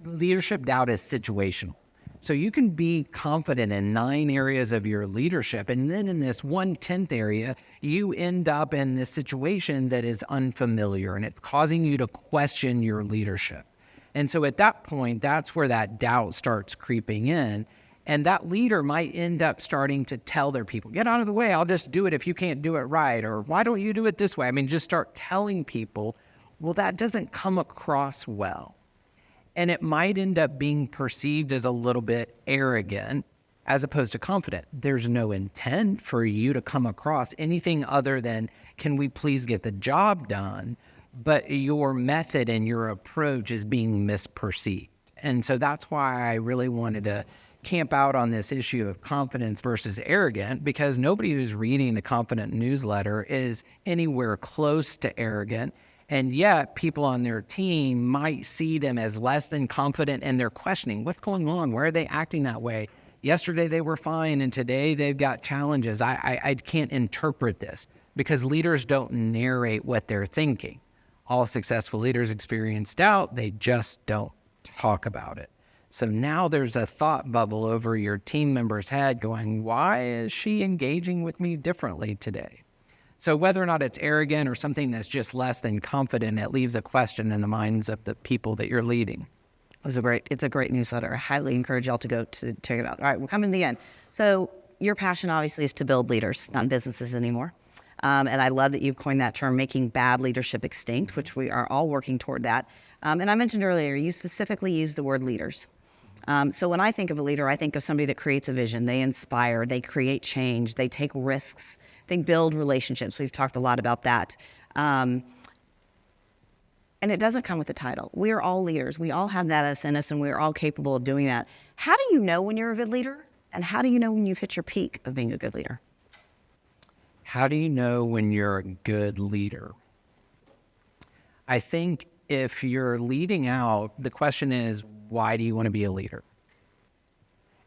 Leadership doubt is situational. So you can be confident in 9 areas of your leadership, and then in this 1/10 area, you end up in this situation that is unfamiliar, and it's causing you to question your leadership. And so at that point, that's where that doubt starts creeping in, and that leader might end up starting to tell their people, get out of the way, I'll just do it if you can't do it right, or why don't you do it this way? I mean, just start telling people, well, that doesn't come across well. And it might end up being perceived as a little bit arrogant as opposed to confident. There's no intent for you to come across anything other than, can we please get the job done? But your method and your approach is being misperceived. And so that's why I really wanted to camp out on this issue of confidence versus arrogant, because nobody who's reading the Confident newsletter is anywhere close to arrogant. And yet people on their team might see them as less than confident, and they're questioning what's going on. Why are they acting that way? Yesterday they were fine, and today they've got challenges. I can't interpret this, because leaders don't narrate what they're thinking. All successful leaders experience doubt. They just don't talk about it. So now there's a thought bubble over your team member's head going, why is she engaging with me differently today? So whether or not it's arrogant or something that's just less than confident, it leaves a question in the minds of the people that you're leading. It's a great newsletter. I highly encourage y'all to go to check it out. All right, we're coming to the end. So your passion obviously is to build leaders, not businesses anymore. And I love that you've coined that term, making bad leadership extinct, which we are all working toward that. And I mentioned earlier, you specifically used the word leaders. So when I think of a leader, I think of somebody that creates a vision. They inspire, they create change, they take risks, they build relationships. We've talked a lot about that. And it doesn't come with a title. We are all leaders. We all have that in us, and we're all capable of doing that. How do you know when you're a good leader? And how do you know when you've hit your peak of being a good leader? How do you know when you're a good leader? I think if you're leading out, the question is, why do you want to be a leader?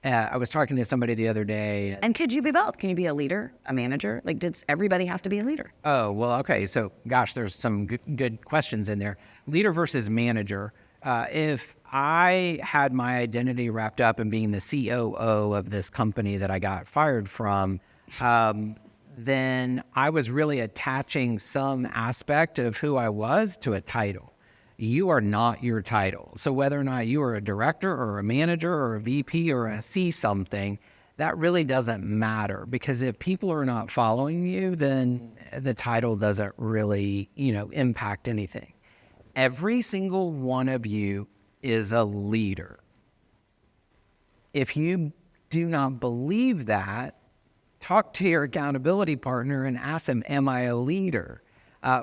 I was talking to somebody the other day. And could you be both? Can you be a leader, a manager? Like, does everybody have to be a leader? Oh, well, okay. So, gosh, there's some good questions in there. Leader versus manager. If I had my identity wrapped up in being the COO of this company that I got fired from, then I was really attaching some aspect of who I was to a title. You are not your title. So whether or not you are a director or a manager or a VP or a C something, that really doesn't matter, because if people are not following you, then the title doesn't really, impact anything. Every single one of you is a leader. If you do not believe that, talk to your accountability partner and ask them, am I a leader?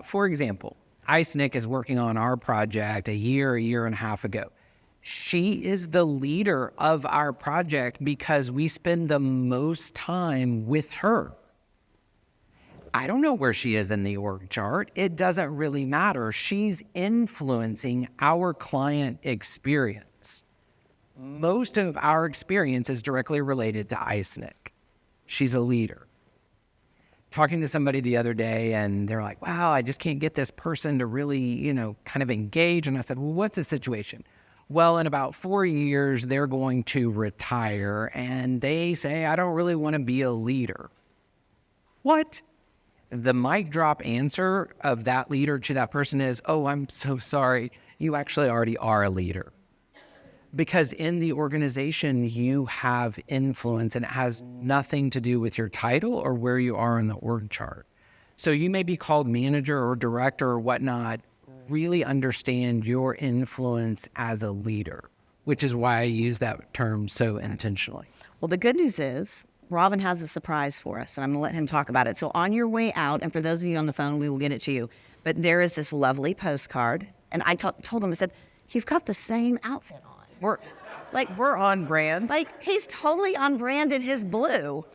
For example, Ice Nick is working on our project a year and a half ago. She is the leader of our project because we spend the most time with her. I don't know where she is in the org chart. It doesn't really matter. She's influencing our client experience. Most of our experience is directly related to Ice Nick. She's a leader. Talking to somebody the other day, and they're like, wow, I just can't get this person to really, kind of engage. And I said, well, what's the situation? Well, in about 4 years, they're going to retire, and they say, I don't really want to be a leader. What? The mic drop answer of that leader to that person is, oh, I'm so sorry. You actually already are a leader. Because in the organization, you have influence, and it has nothing to do with your title or where you are in the org chart. So you may be called manager or director or whatnot. Really understand your influence as a leader, which is why I use that term so intentionally. Well, the good news is Robin has a surprise for us, and I'm going to let him talk about it. So on your way out, and for those of you on the phone, we will get it to you. But there is this lovely postcard, and I told him, I said, you've got the same outfit on. We're on brand. Like, he's totally on brand in his blue.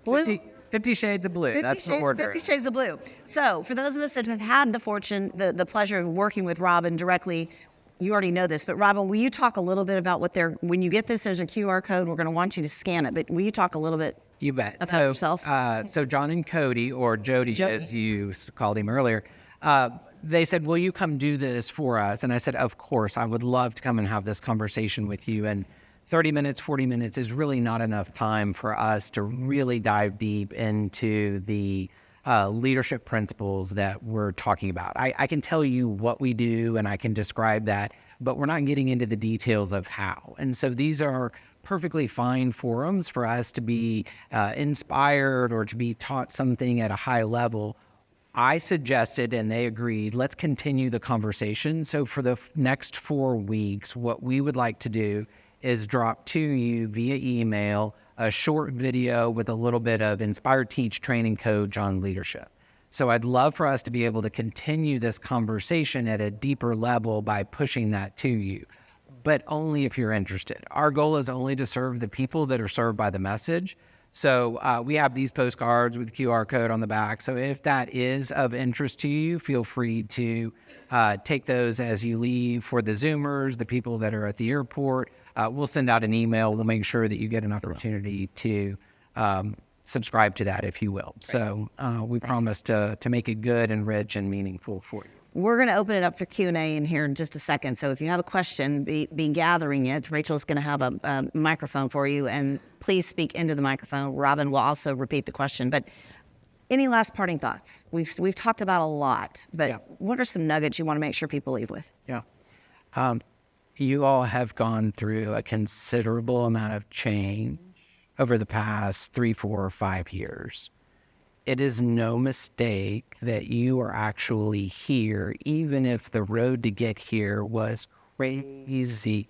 50 Shades of Blue. That's the order. 50 Shades of Blue. So for those of us that have had the fortune, the pleasure of working with Robin directly, you already know this, but Robin, will you talk a little bit about when you get this, there's a QR code, we're going to want you to scan it, but will you talk a little bit You bet. about yourself? So John and Cody, or Jody, as you called him earlier, they said, will you come do this for us? And I said, of course, I would love to come and have this conversation with you. And 30 minutes, 40 minutes is really not enough time for us to really dive deep into the leadership principles that we're talking about. I can tell you what we do and I can describe that, but we're not getting into the details of how. And so these are perfectly fine forums for us to be inspired or to be taught something at a high level. I suggested, and they agreed, let's continue the conversation. So for the next 4 weeks, what we would like to do is drop to you via email a short video with a little bit of Inspire, Teach, Training, Coach on leadership. So I'd love for us to be able to continue this conversation at a deeper level by pushing that to you, but only if you're interested. Our goal is only to serve the people that are served by the message. So we have these postcards with the QR code on the back. So if that is of interest to you, feel free to take those as you leave. For the Zoomers, the people that are at the airport, we'll send out an email. We'll make sure that you get an opportunity to subscribe to that, if you will. So we promise to make it good and rich and meaningful for you. We're going to open it up for Q&A in here in just a second. So if you have a question, be gathering it. Rachel's going to have a microphone for you, and please speak into the microphone. Robin will also repeat the question. But any last parting thoughts? We've talked about a lot, but what are some nuggets you want to make sure people leave with? Yeah. You all have gone through a considerable amount of change over the past 3, 4, or 5 years. It is no mistake that you are actually here, even if the road to get here was crazy.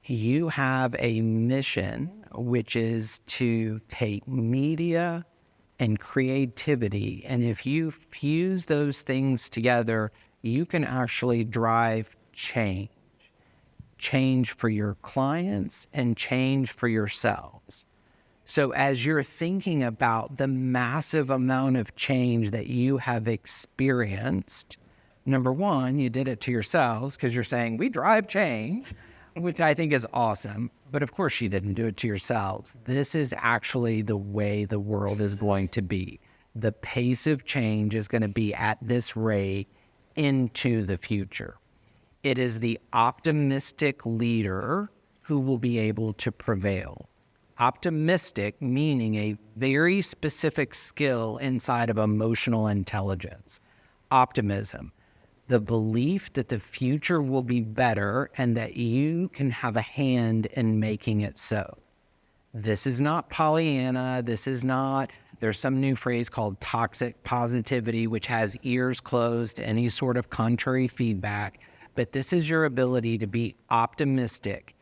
You have a mission, which is to take media and creativity, and if you fuse those things together, you can actually drive change. Change for your clients and change for yourselves. So as you're thinking about the massive amount of change that you have experienced, number one, you did it to yourselves because you're saying, we drive change, which I think is awesome. But of course you didn't do it to yourselves. This is actually the way the world is going to be. The pace of change is going to be at this rate into the future. It is the optimistic leader who will be able to prevail. Optimistic meaning a very specific skill inside of emotional intelligence. Optimism, the belief that the future will be better and that you can have a hand in making it so. This is not Pollyanna. There's some new phrase called toxic positivity, which has ears closed to any sort of contrary feedback. But this is your ability to be optimistic.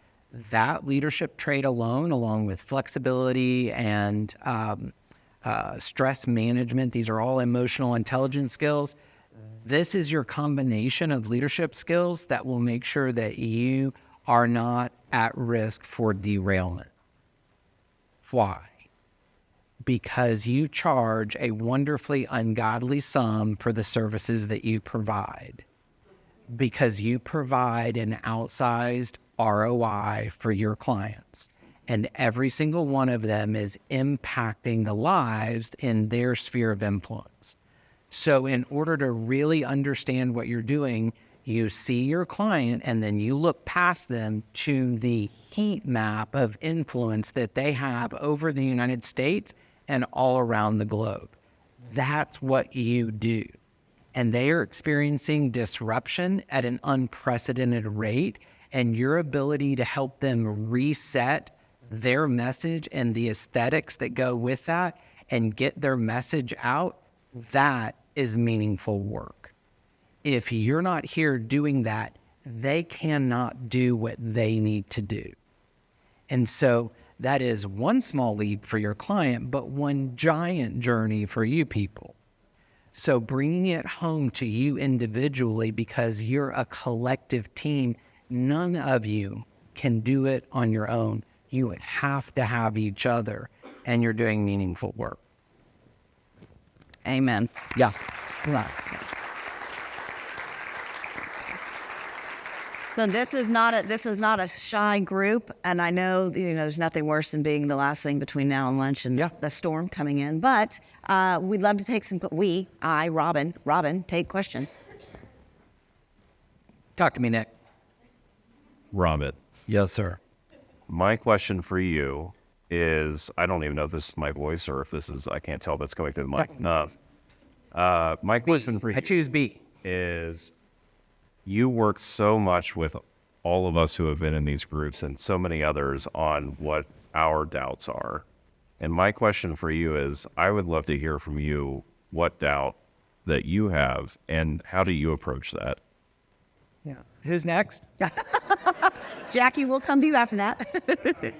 That leadership trait alone, along with flexibility and stress management, these are all emotional intelligence skills. This is your combination of leadership skills that will make sure that you are not at risk for derailment. Why? Because you charge a wonderfully ungodly sum for the services that you provide. Because you provide an outsized ROI for your clients, and every single one of them is impacting the lives in their sphere of influence. So in order to really understand what you're doing, you see your client and then you look past them to the heat map of influence that they have over the United States and all around the globe. That's what you do. And they are experiencing disruption at an unprecedented rate, and your ability to help them reset their message and the aesthetics that go with that and get their message out, that is meaningful work. If you're not here doing that, they cannot do what they need to do. And so that is one small leap for your client, but one giant journey for you people. So bringing it home to you individually, because you're a collective team, none of you can do it on your own. You would have to have each other, and you're doing meaningful work. Amen. Yeah. So this is not a shy group, and I know there's nothing worse than being the last thing between now and lunch and the storm coming in. But we'd love to take some. Robin, take questions. Talk to me, Nick. Robin, Yes, sir. my question for you is, I don't even know if this is my voice or if this is, I can't tell if it's coming through the mic. My question for you I choose B. is, you work so much with all of us who have been in these groups and so many others on what our doubts are. And my question for you is, I would love to hear from you what doubt that you have and how do you approach that? Yeah. Who's next? Jackie, we'll come to you after that.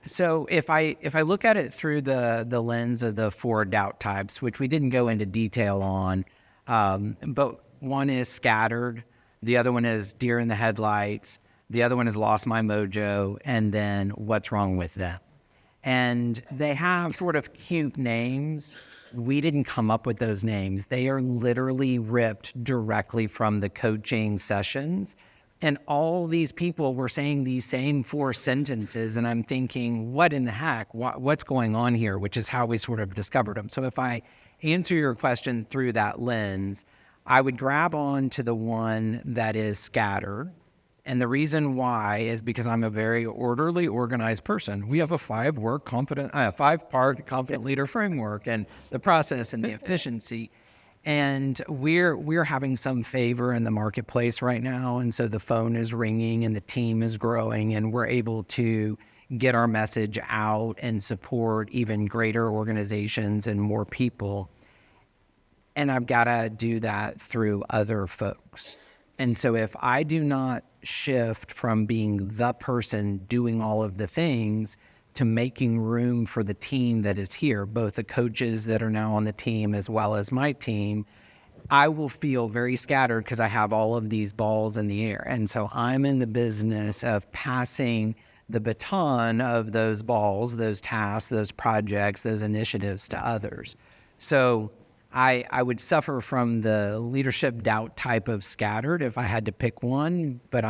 So if I look at it through the lens of the 4 doubt types, which we didn't go into detail on, but one is scattered, the other one is deer in the headlights, the other one is lost my mojo, and then what's wrong with them. And they have sort of cute names. We didn't come up with those names. They are literally ripped directly from the coaching sessions. And all these people were saying these same 4 sentences, and I'm thinking, what in the heck? What's going on here? Which is how we sort of discovered them. So if I answer your question through that lens, I would grab on to the one that is scattered. And the reason why is because I'm a very orderly, organized person. We have a 5-part confident leader framework, and the process and the efficiency. And we're having some favor in the marketplace right now. And so the phone is ringing and the team is growing, and we're able to get our message out and support even greater organizations and more people. And I've got to do that through other folks. And so if I do not shift from being the person doing all of the things to making room for the team that is here, both the coaches that are now on the team as well as my team, I will feel very scattered because I have all of these balls in the air. And so I'm in the business of passing the baton of those balls, those tasks, those projects, those initiatives to others. So I would suffer from the leadership doubt type of scattered if I had to pick one, but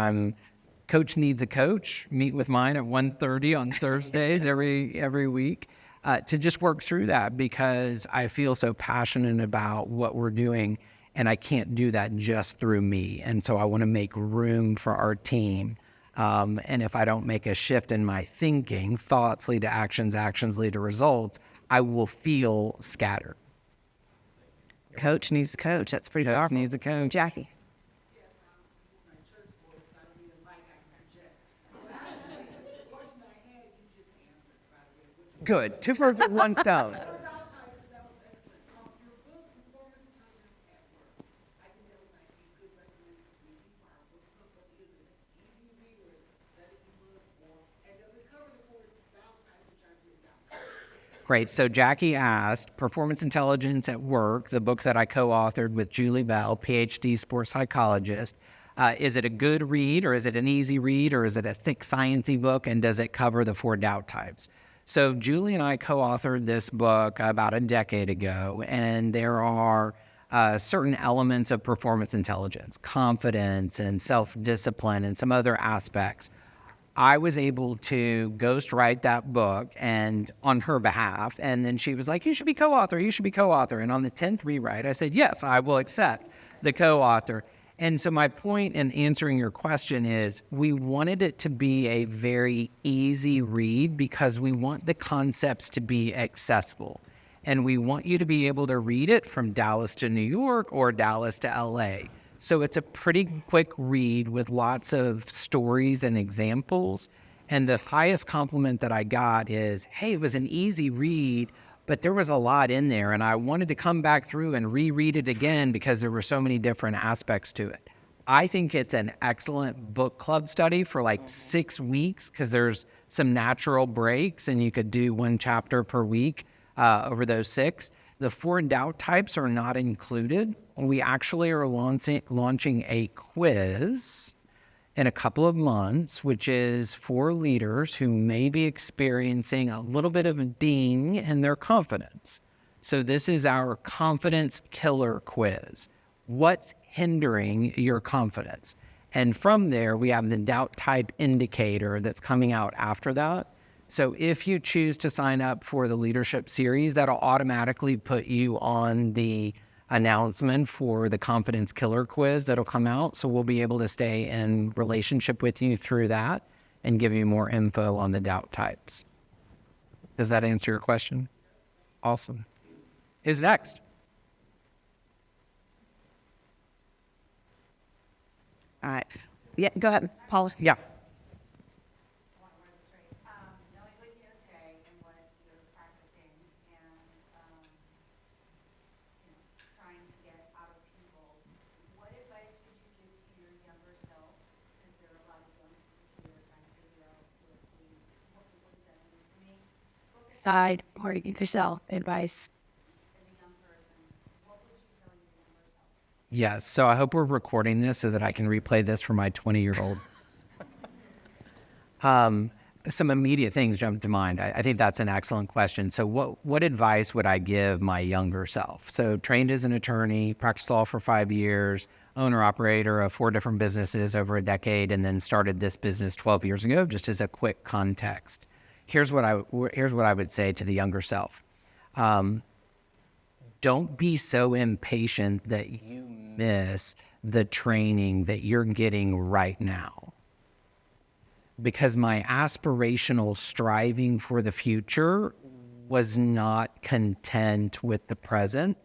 coach needs a coach. Meet with mine at 1:30 on Thursdays every week to just work through that, because I feel so passionate about what we're doing, and I can't do that just through me. And so I want to make room for our team. And if I don't make a shift in my thinking, thoughts lead to actions, actions lead to results, I will feel scattered. Coach needs a coach. That's pretty powerful. Needs a coach. Jackie. Good. 2 birds with 1 stone. Great. So Jackie asked, Performance Intelligence at Work, the book that I co-authored with Julie Bell, PhD sports psychologist, is it a good read, or is it an easy read, or is it a thick sciencey book, and does it cover the 4 doubt types? So Julie and I co-authored this book about a decade ago, and there are certain elements of performance intelligence, confidence and self-discipline and some other aspects. I was able to ghostwrite that book and on her behalf. And then she was like, you should be co-author. And on the 10th rewrite, I said, yes, I will accept the co-author. And so my point in answering your question is we wanted it to be a very easy read because we want the concepts to be accessible. And we want you to be able to read it from Dallas to New York or Dallas to LA. So it's a pretty quick read with lots of stories and examples. And the highest compliment that I got is, hey, it was an easy read, but there was a lot in there. And I wanted to come back through and reread it again because there were so many different aspects to it. I think it's an excellent book club study for like 6 weeks because there's some natural breaks and you could do 1 chapter per week over those 6. The 4 doubt types are not included. We actually are launching a quiz in a couple of months, which is for leaders who may be experiencing a little bit of a ding in their confidence. So this is our confidence killer quiz. What's hindering your confidence? And from there, we have the doubt type indicator that's coming out after that. So if you choose to sign up for the leadership series, that'll automatically put you on the announcement for the confidence killer quiz that'll come out. So we'll be able to stay in relationship with you through that and give you more info on the doubt types. Does that answer your question? Awesome. Who's next? All right. Yeah, go ahead, Paula. Yeah. Knowing what you know today and what you're practicing and trying to get out of people, what advice would you give to your younger self? Because side or yourself advice? as a young person, what would you tell your younger self? Yes. So I hope we're recording this so that I can replay this for my 20-year-old. Some immediate things jump to mind. I think that's an excellent question. So what advice would I give my younger self? So trained as an attorney, practiced law for 5 years, owner operator of 4 different businesses over a decade, and then started this business 12 years ago, just as a quick context. Here's what I would say to the younger self. Don't be so impatient that you miss the training that you're getting right now. Because my aspirational striving for the future was not content with the present.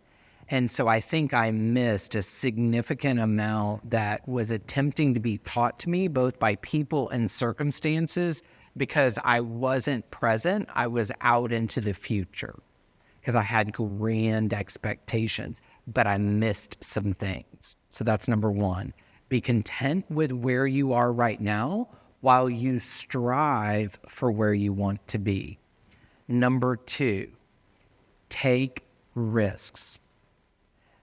And so I think I missed a significant amount that was attempting to be taught to me, both by people and circumstances, because I wasn't present. I was out into the future because I had grand expectations, but I missed some things. So that's number one. Be content with where you are right now while you strive for where you want to be. Number 2, take risks.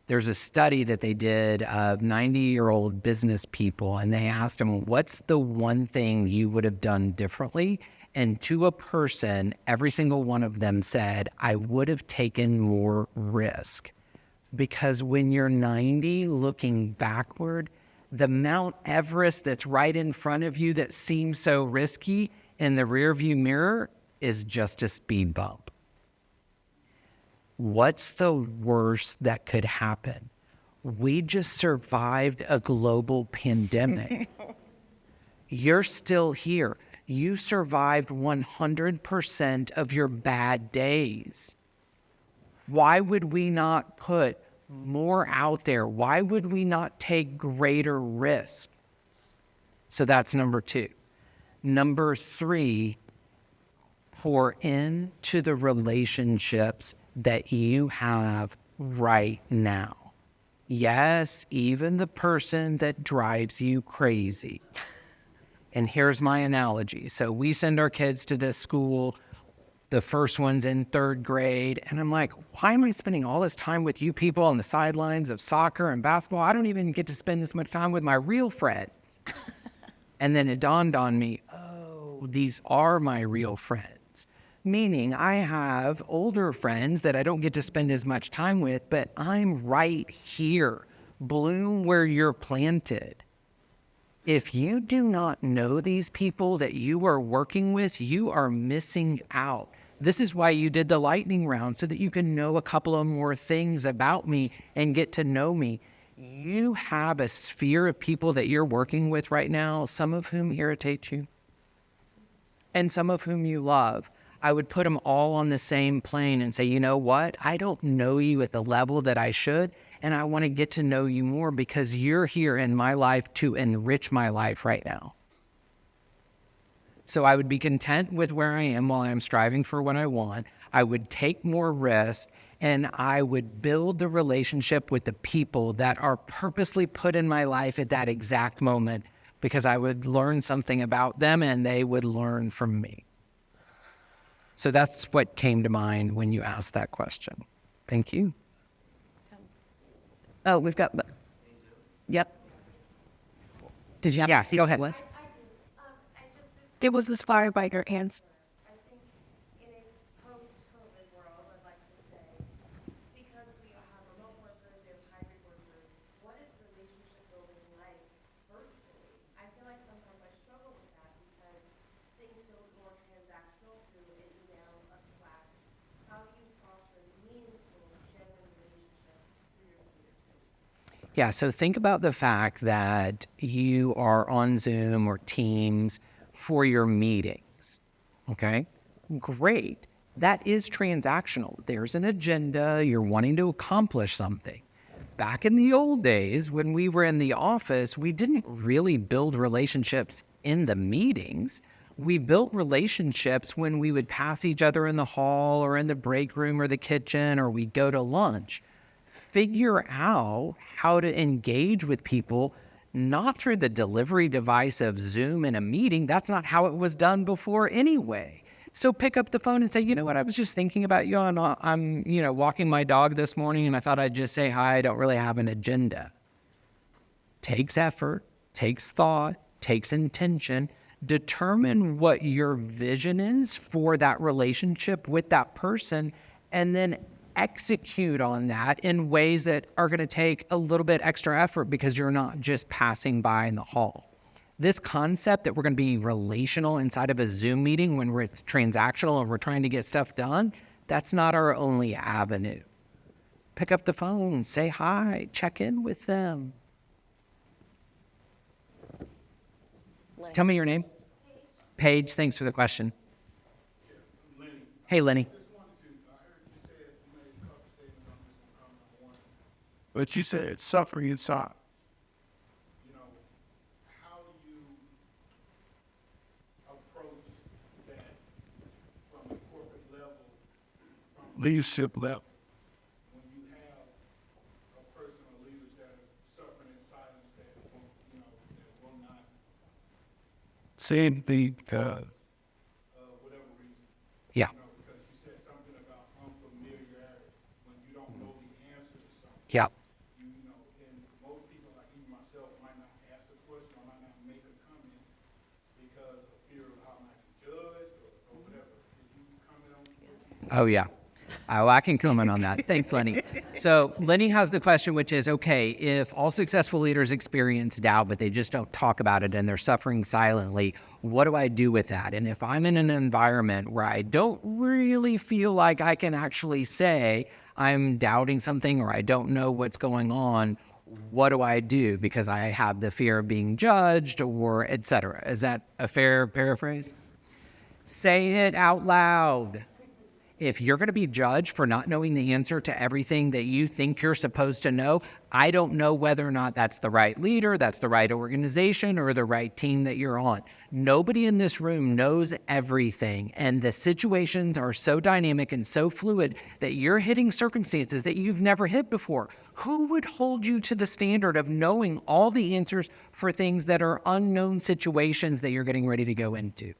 There's a study that they did of 90-year-old business people, and they asked them, what's the one thing you would have done differently? And to a person, every single one of them said, I would have taken more risk. Because when you're 90, looking backward, the Mount Everest that's right in front of you that seems so risky in the rearview mirror is just a speed bump. What's the worst that could happen? We just survived a global pandemic. You're still here. You survived 100% of your bad days. Why would we not put more out there? Why would we not take greater risk? So that's number 2. Number 3, pour into the relationships that you have right now. Yes, even the person that drives you crazy. And here's my analogy. So we send our kids to this school. The first one's in 3rd grade. And I'm like, why am I spending all this time with you people on the sidelines of soccer and basketball? I don't even get to spend this much time with my real friends. And then it dawned on me, oh, these are my real friends. Meaning I have older friends that I don't get to spend as much time with, but I'm right here. Bloom where you're planted. If you do not know these people that you are working with, you are missing out. This is why you did the lightning round, so that you can know a couple of more things about me and get to know me. You have a sphere of people that you're working with right now, some of whom irritate you and some of whom you love. I would put them all on the same plane and say, you know what? I don't know you at the level that I should, and I want to get to know you more because you're here in my life to enrich my life right now. So I would be content with where I am while I'm striving for what I want. I would take more risk, and I would build the relationship with the people that are purposely put in my life at that exact moment, because I would learn something about them and they would learn from me. So that's what came to mind when you asked that question. Thank you. Oh, we've got, yep. Did you have Yeah, to see go what ahead. it was? It was inspired by your answer. I think in a post-COVID world, I'd like to say, because we have remote workers, we have hybrid workers, what is relationship building like virtually? I feel like sometimes I struggle with that because things feel more transactional through an email, a Slack. How do you foster meaningful, genuine relationships through your computer screen? Yeah, so think about the fact that you are on Zoom or Teams for your meetings, okay? Great. That is transactional. There's an agenda. You're wanting to accomplish something. Back in the old days, when we were in the office, we didn't really build relationships in the meetings. We built relationships when we would pass each other in the hall or in the break room or the kitchen, or we'd go to lunch. Figure out how to engage with people, not through the delivery device of Zoom in a meeting. That's not how it was done before anyway. So pick up the phone and say, you know what, I was just thinking about you. I'm walking my dog this morning and I thought I'd just say hi. I don't really have an agenda. Takes effort, takes thought, takes intention. Determine what your vision is for that relationship with that person, and then execute on that in ways that are going to take a little bit extra effort because you're not just passing by in the hall. This concept that we're going to be relational inside of a Zoom meeting when we're transactional and we're trying to get stuff done, that's not our only avenue. Pick up the phone, say hi, check in with them. Tell me your name. Paige, thanks for the question. Hey, Lenny. But you said suffering inside. You know, how do you approach that from the corporate level, from leadership level, when you have a person or leaders that are suffering in silence that won't, that will not say anything because of whatever reason? Yeah. Because you said something about unfamiliarity when you don't know the answer to something. Yeah. And most people, like even myself, might not ask a question or might not make a comment because of fear of how I might be judged or whatever. Can you comment on what you Oh, yeah. Oh, I can comment on that. Thanks, Lenny. So Lenny has the question, which is, okay, if all successful leaders experience doubt, but they just don't talk about it and they're suffering silently, what do I do with that? And if I'm in an environment where I don't really feel like I can actually say I'm doubting something or I don't know what's going on, what do I do? Because I have the fear of being judged or et cetera. Is that a fair paraphrase? Say it out loud. If you're going to be judged for not knowing the answer to everything that you think you're supposed to know, I don't know whether or not that's the right leader, that's the right organization, or the right team that you're on. Nobody in this room knows everything, and the situations are so dynamic and so fluid that you're hitting circumstances that you've never hit before. Who would hold you to the standard of knowing all the answers for things that are unknown situations that you're getting ready to go into?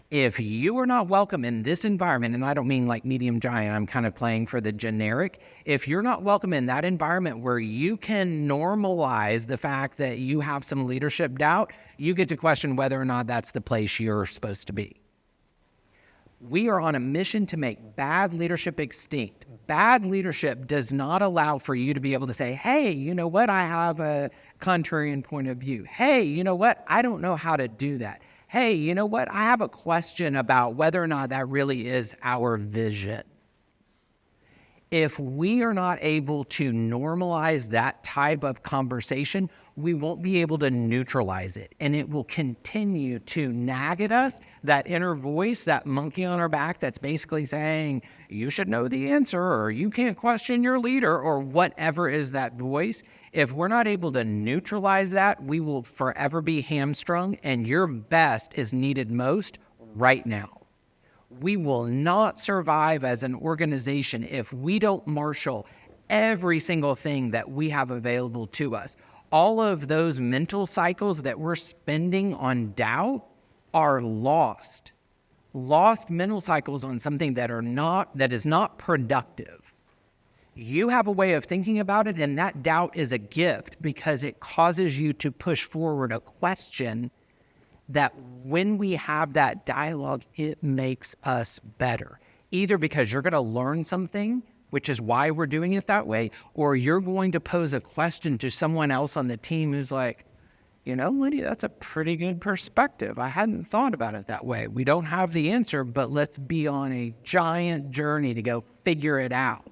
If you are not welcome in this environment, and I don't mean like medium giant, I'm kind of playing for the generic. If you're not welcome in that environment where you can normalize the fact that you have some leadership doubt, you get to question whether or not that's the place you're supposed to be. We are on a mission to make bad leadership extinct. Bad leadership does not allow for you to be able to say, hey, you know what? I have a contrarian point of view. Hey, you know what? I don't know how to do that. Hey, you know what? I have a question about whether or not that really is our vision. If we are not able to normalize that type of conversation, we won't be able to neutralize it. And it will continue to nag at us, that inner voice, that monkey on our back that's basically saying, you should know the answer, or you can't question your leader, or whatever is that voice. If we're not able to neutralize that, we will forever be hamstrung, and your best is needed most right now. We will not survive as an organization if we don't marshal every single thing that we have available to us. All of those mental cycles that we're spending on doubt are lost. Lost mental cycles on something that is not productive. You have a way of thinking about it, and that doubt is a gift because it causes you to push forward a question that when we have that dialogue, it makes us better. Either because you're going to learn something, which is why we're doing it that way, or you're going to pose a question to someone else on the team who's like, you know, Lydia, that's a pretty good perspective. I hadn't thought about it that way. We don't have the answer, but let's be on a giant journey to go figure it out.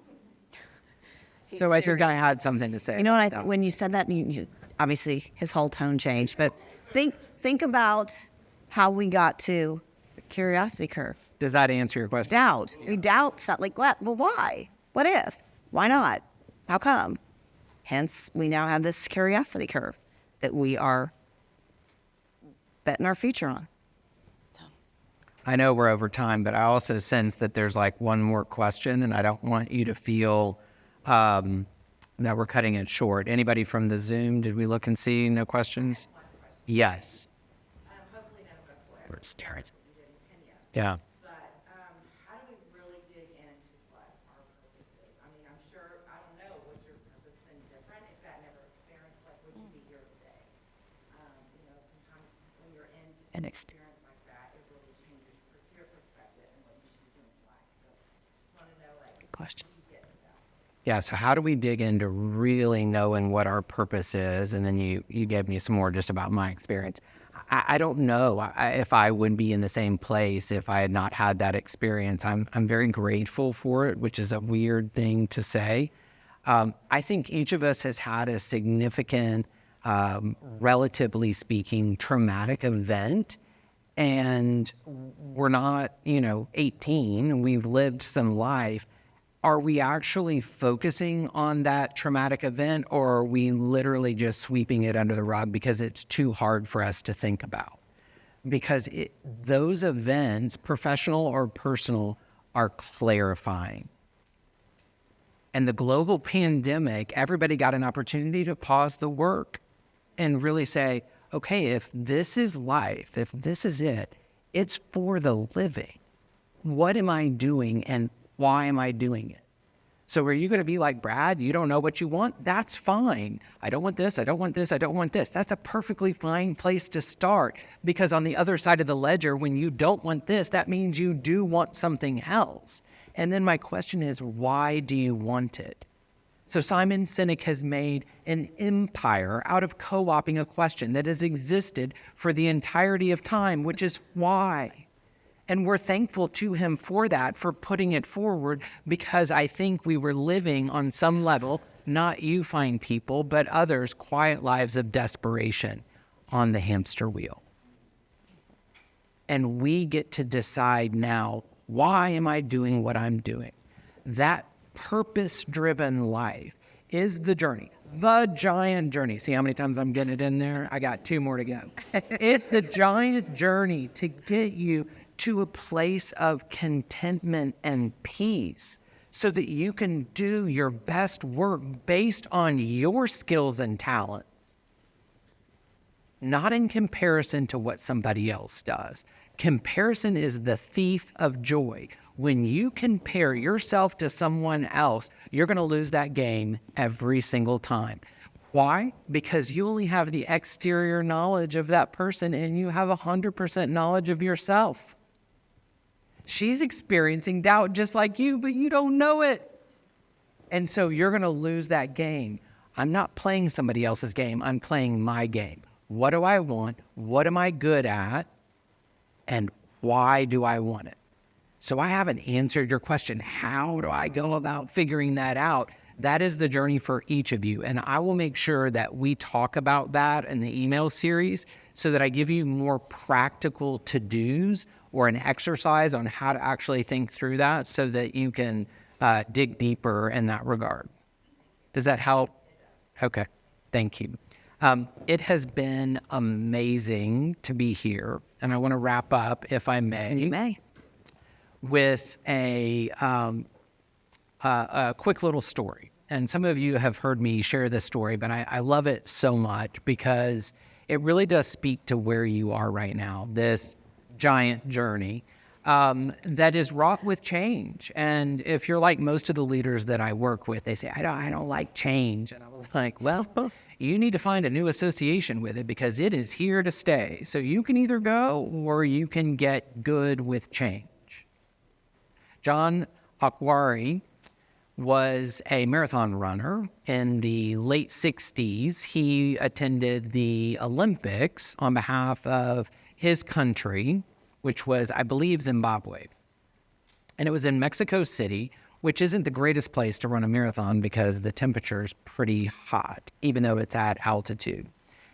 So I think I had something to say. You know what? When you said that, you obviously his whole tone changed. But think about how we got to the curiosity curve. Does that answer your question? Doubt. We doubt something. Like what? Well, why? What if? Why not? How come? Hence, we now have this curiosity curve that we are betting our future on. I know we're over time, but I also sense that there's like one more question, and I don't want you to feel that we're cutting it short. Anybody from the Zoom? Did we look and see? No questions? Yes. Hopefully none of us will ever Where's Terrence? Yeah. But how do we really dig into what our purpose is? I mean, I'm sure, I don't know, would your purpose been different if that never experienced, like, would you be here today? Sometimes when you're in an experience like that, it really changes your perspective and what you should be doing in life. So just want to know, like, good question. You get to that. Yeah, so how do we dig into really knowing what our purpose is? And then you gave me some more just about my experience. I don't know if I would be in the same place if I had not had that experience. I'm very grateful for it, which is a weird thing to say. I think each of us has had a significant, relatively speaking, traumatic event. And we're not, 18, we've lived some life. Are we actually focusing on that traumatic event, or are we literally just sweeping it under the rug because it's too hard for us to think about? Because those events, professional or personal, are clarifying. And the global pandemic, everybody got an opportunity to pause the work and really say, okay, if this is life, if this is it, it's for the living. What am I doing and why am I doing it? So are you going to be like Brad? You don't know what you want? That's fine. I don't want this. I don't want this. I don't want this. That's a perfectly fine place to start, because on the other side of the ledger, when you don't want this, that means you do want something else. And then my question is, why do you want it? So Simon Sinek has made an empire out of co-opting a question that has existed for the entirety of time, which is why. And we're thankful to him for that, for putting it forward, because I think we were living on some level, not you fine people, but others, quiet lives of desperation on the hamster wheel. And we get to decide now, why am I doing what I'm doing? That purpose-driven life is the journey, the giant journey. See how many times I'm getting it in there? I got 2 more to go. It's the giant journey to get you to a place of contentment and peace so that you can do your best work based on your skills and talents, not in comparison to what somebody else does. Comparison is the thief of joy. When you compare yourself to someone else, you're going to lose that game every single time. Why? Because you only have the exterior knowledge of that person and you have 100% knowledge of yourself. She's experiencing doubt just like you, but you don't know it. And so you're going to lose that game. I'm not playing somebody else's game. I'm playing my game. What do I want? What am I good at? And why do I want it? So I haven't answered your question. How do I go about figuring that out? That is the journey for each of you. And I will make sure that we talk about that in the email series so that I give you more practical to-dos or an exercise on how to actually think through that so that you can dig deeper in that regard. Does that help? Okay, thank you. It has been amazing to be here, and I want to wrap up, if I may. You may. With a quick little story. And some of you have heard me share this story, but I love it so much because it really does speak to where you are right now, this giant journey that is wrought with change. And if you're like most of the leaders that I work with, they say, I don't like change. And I was like, well, you need to find a new association with it because it is here to stay. So you can either go or you can get good with change. John Akwari was a marathon runner in the late 60s. He attended the Olympics on behalf of his country, which was, I believe, Zimbabwe. And it was in Mexico City, which isn't the greatest place to run a marathon because the temperature is pretty hot, even though it's at altitude.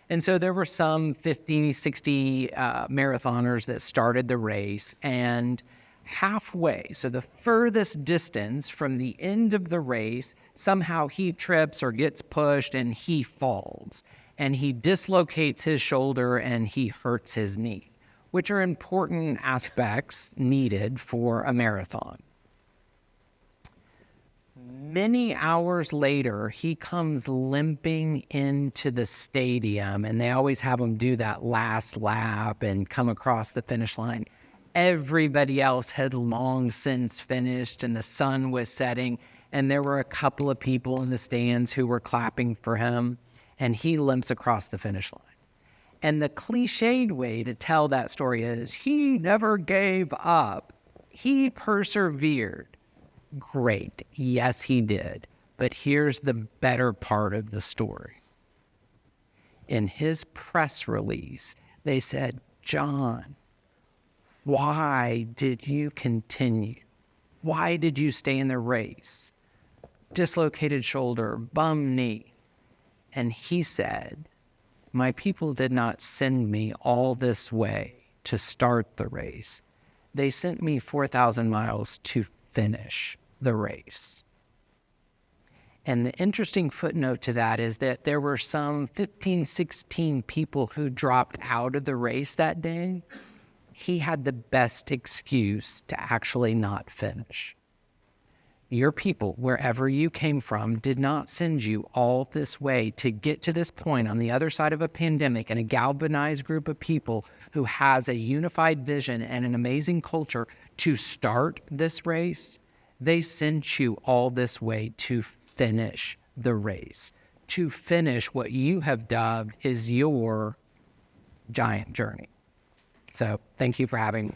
And so there were some 50, 60 marathoners that started the race, and halfway, so the furthest distance from the end of the race, somehow he trips or gets pushed and he falls. And he dislocates his shoulder and he hurts his knee, which are important aspects needed for a marathon. Many hours later, he comes limping into the stadium, and they always have him do that last lap and come across the finish line. Everybody else had long since finished and the sun was setting, and there were a couple of people in the stands who were clapping for him, and he limps across the finish line. And the cliched way to tell that story is he never gave up. He persevered. Great. Yes, he did. But here's the better part of the story. In his press release, they said, John, why did you continue? Why did you stay in the race? Dislocated shoulder, bum knee. And he said, my people did not send me all this way to start the race. They sent me 4,000 miles to finish the race. And the interesting footnote to that is that there were some 15, 16 people who dropped out of the race that day. He had the best excuse to actually not finish. Your people, wherever you came from, did not send you all this way to get to this point on the other side of a pandemic and a galvanized group of people who has a unified vision and an amazing culture to start this race. They sent you all this way to finish the race, to finish what you have dubbed is your giant journey. So thank you for having me.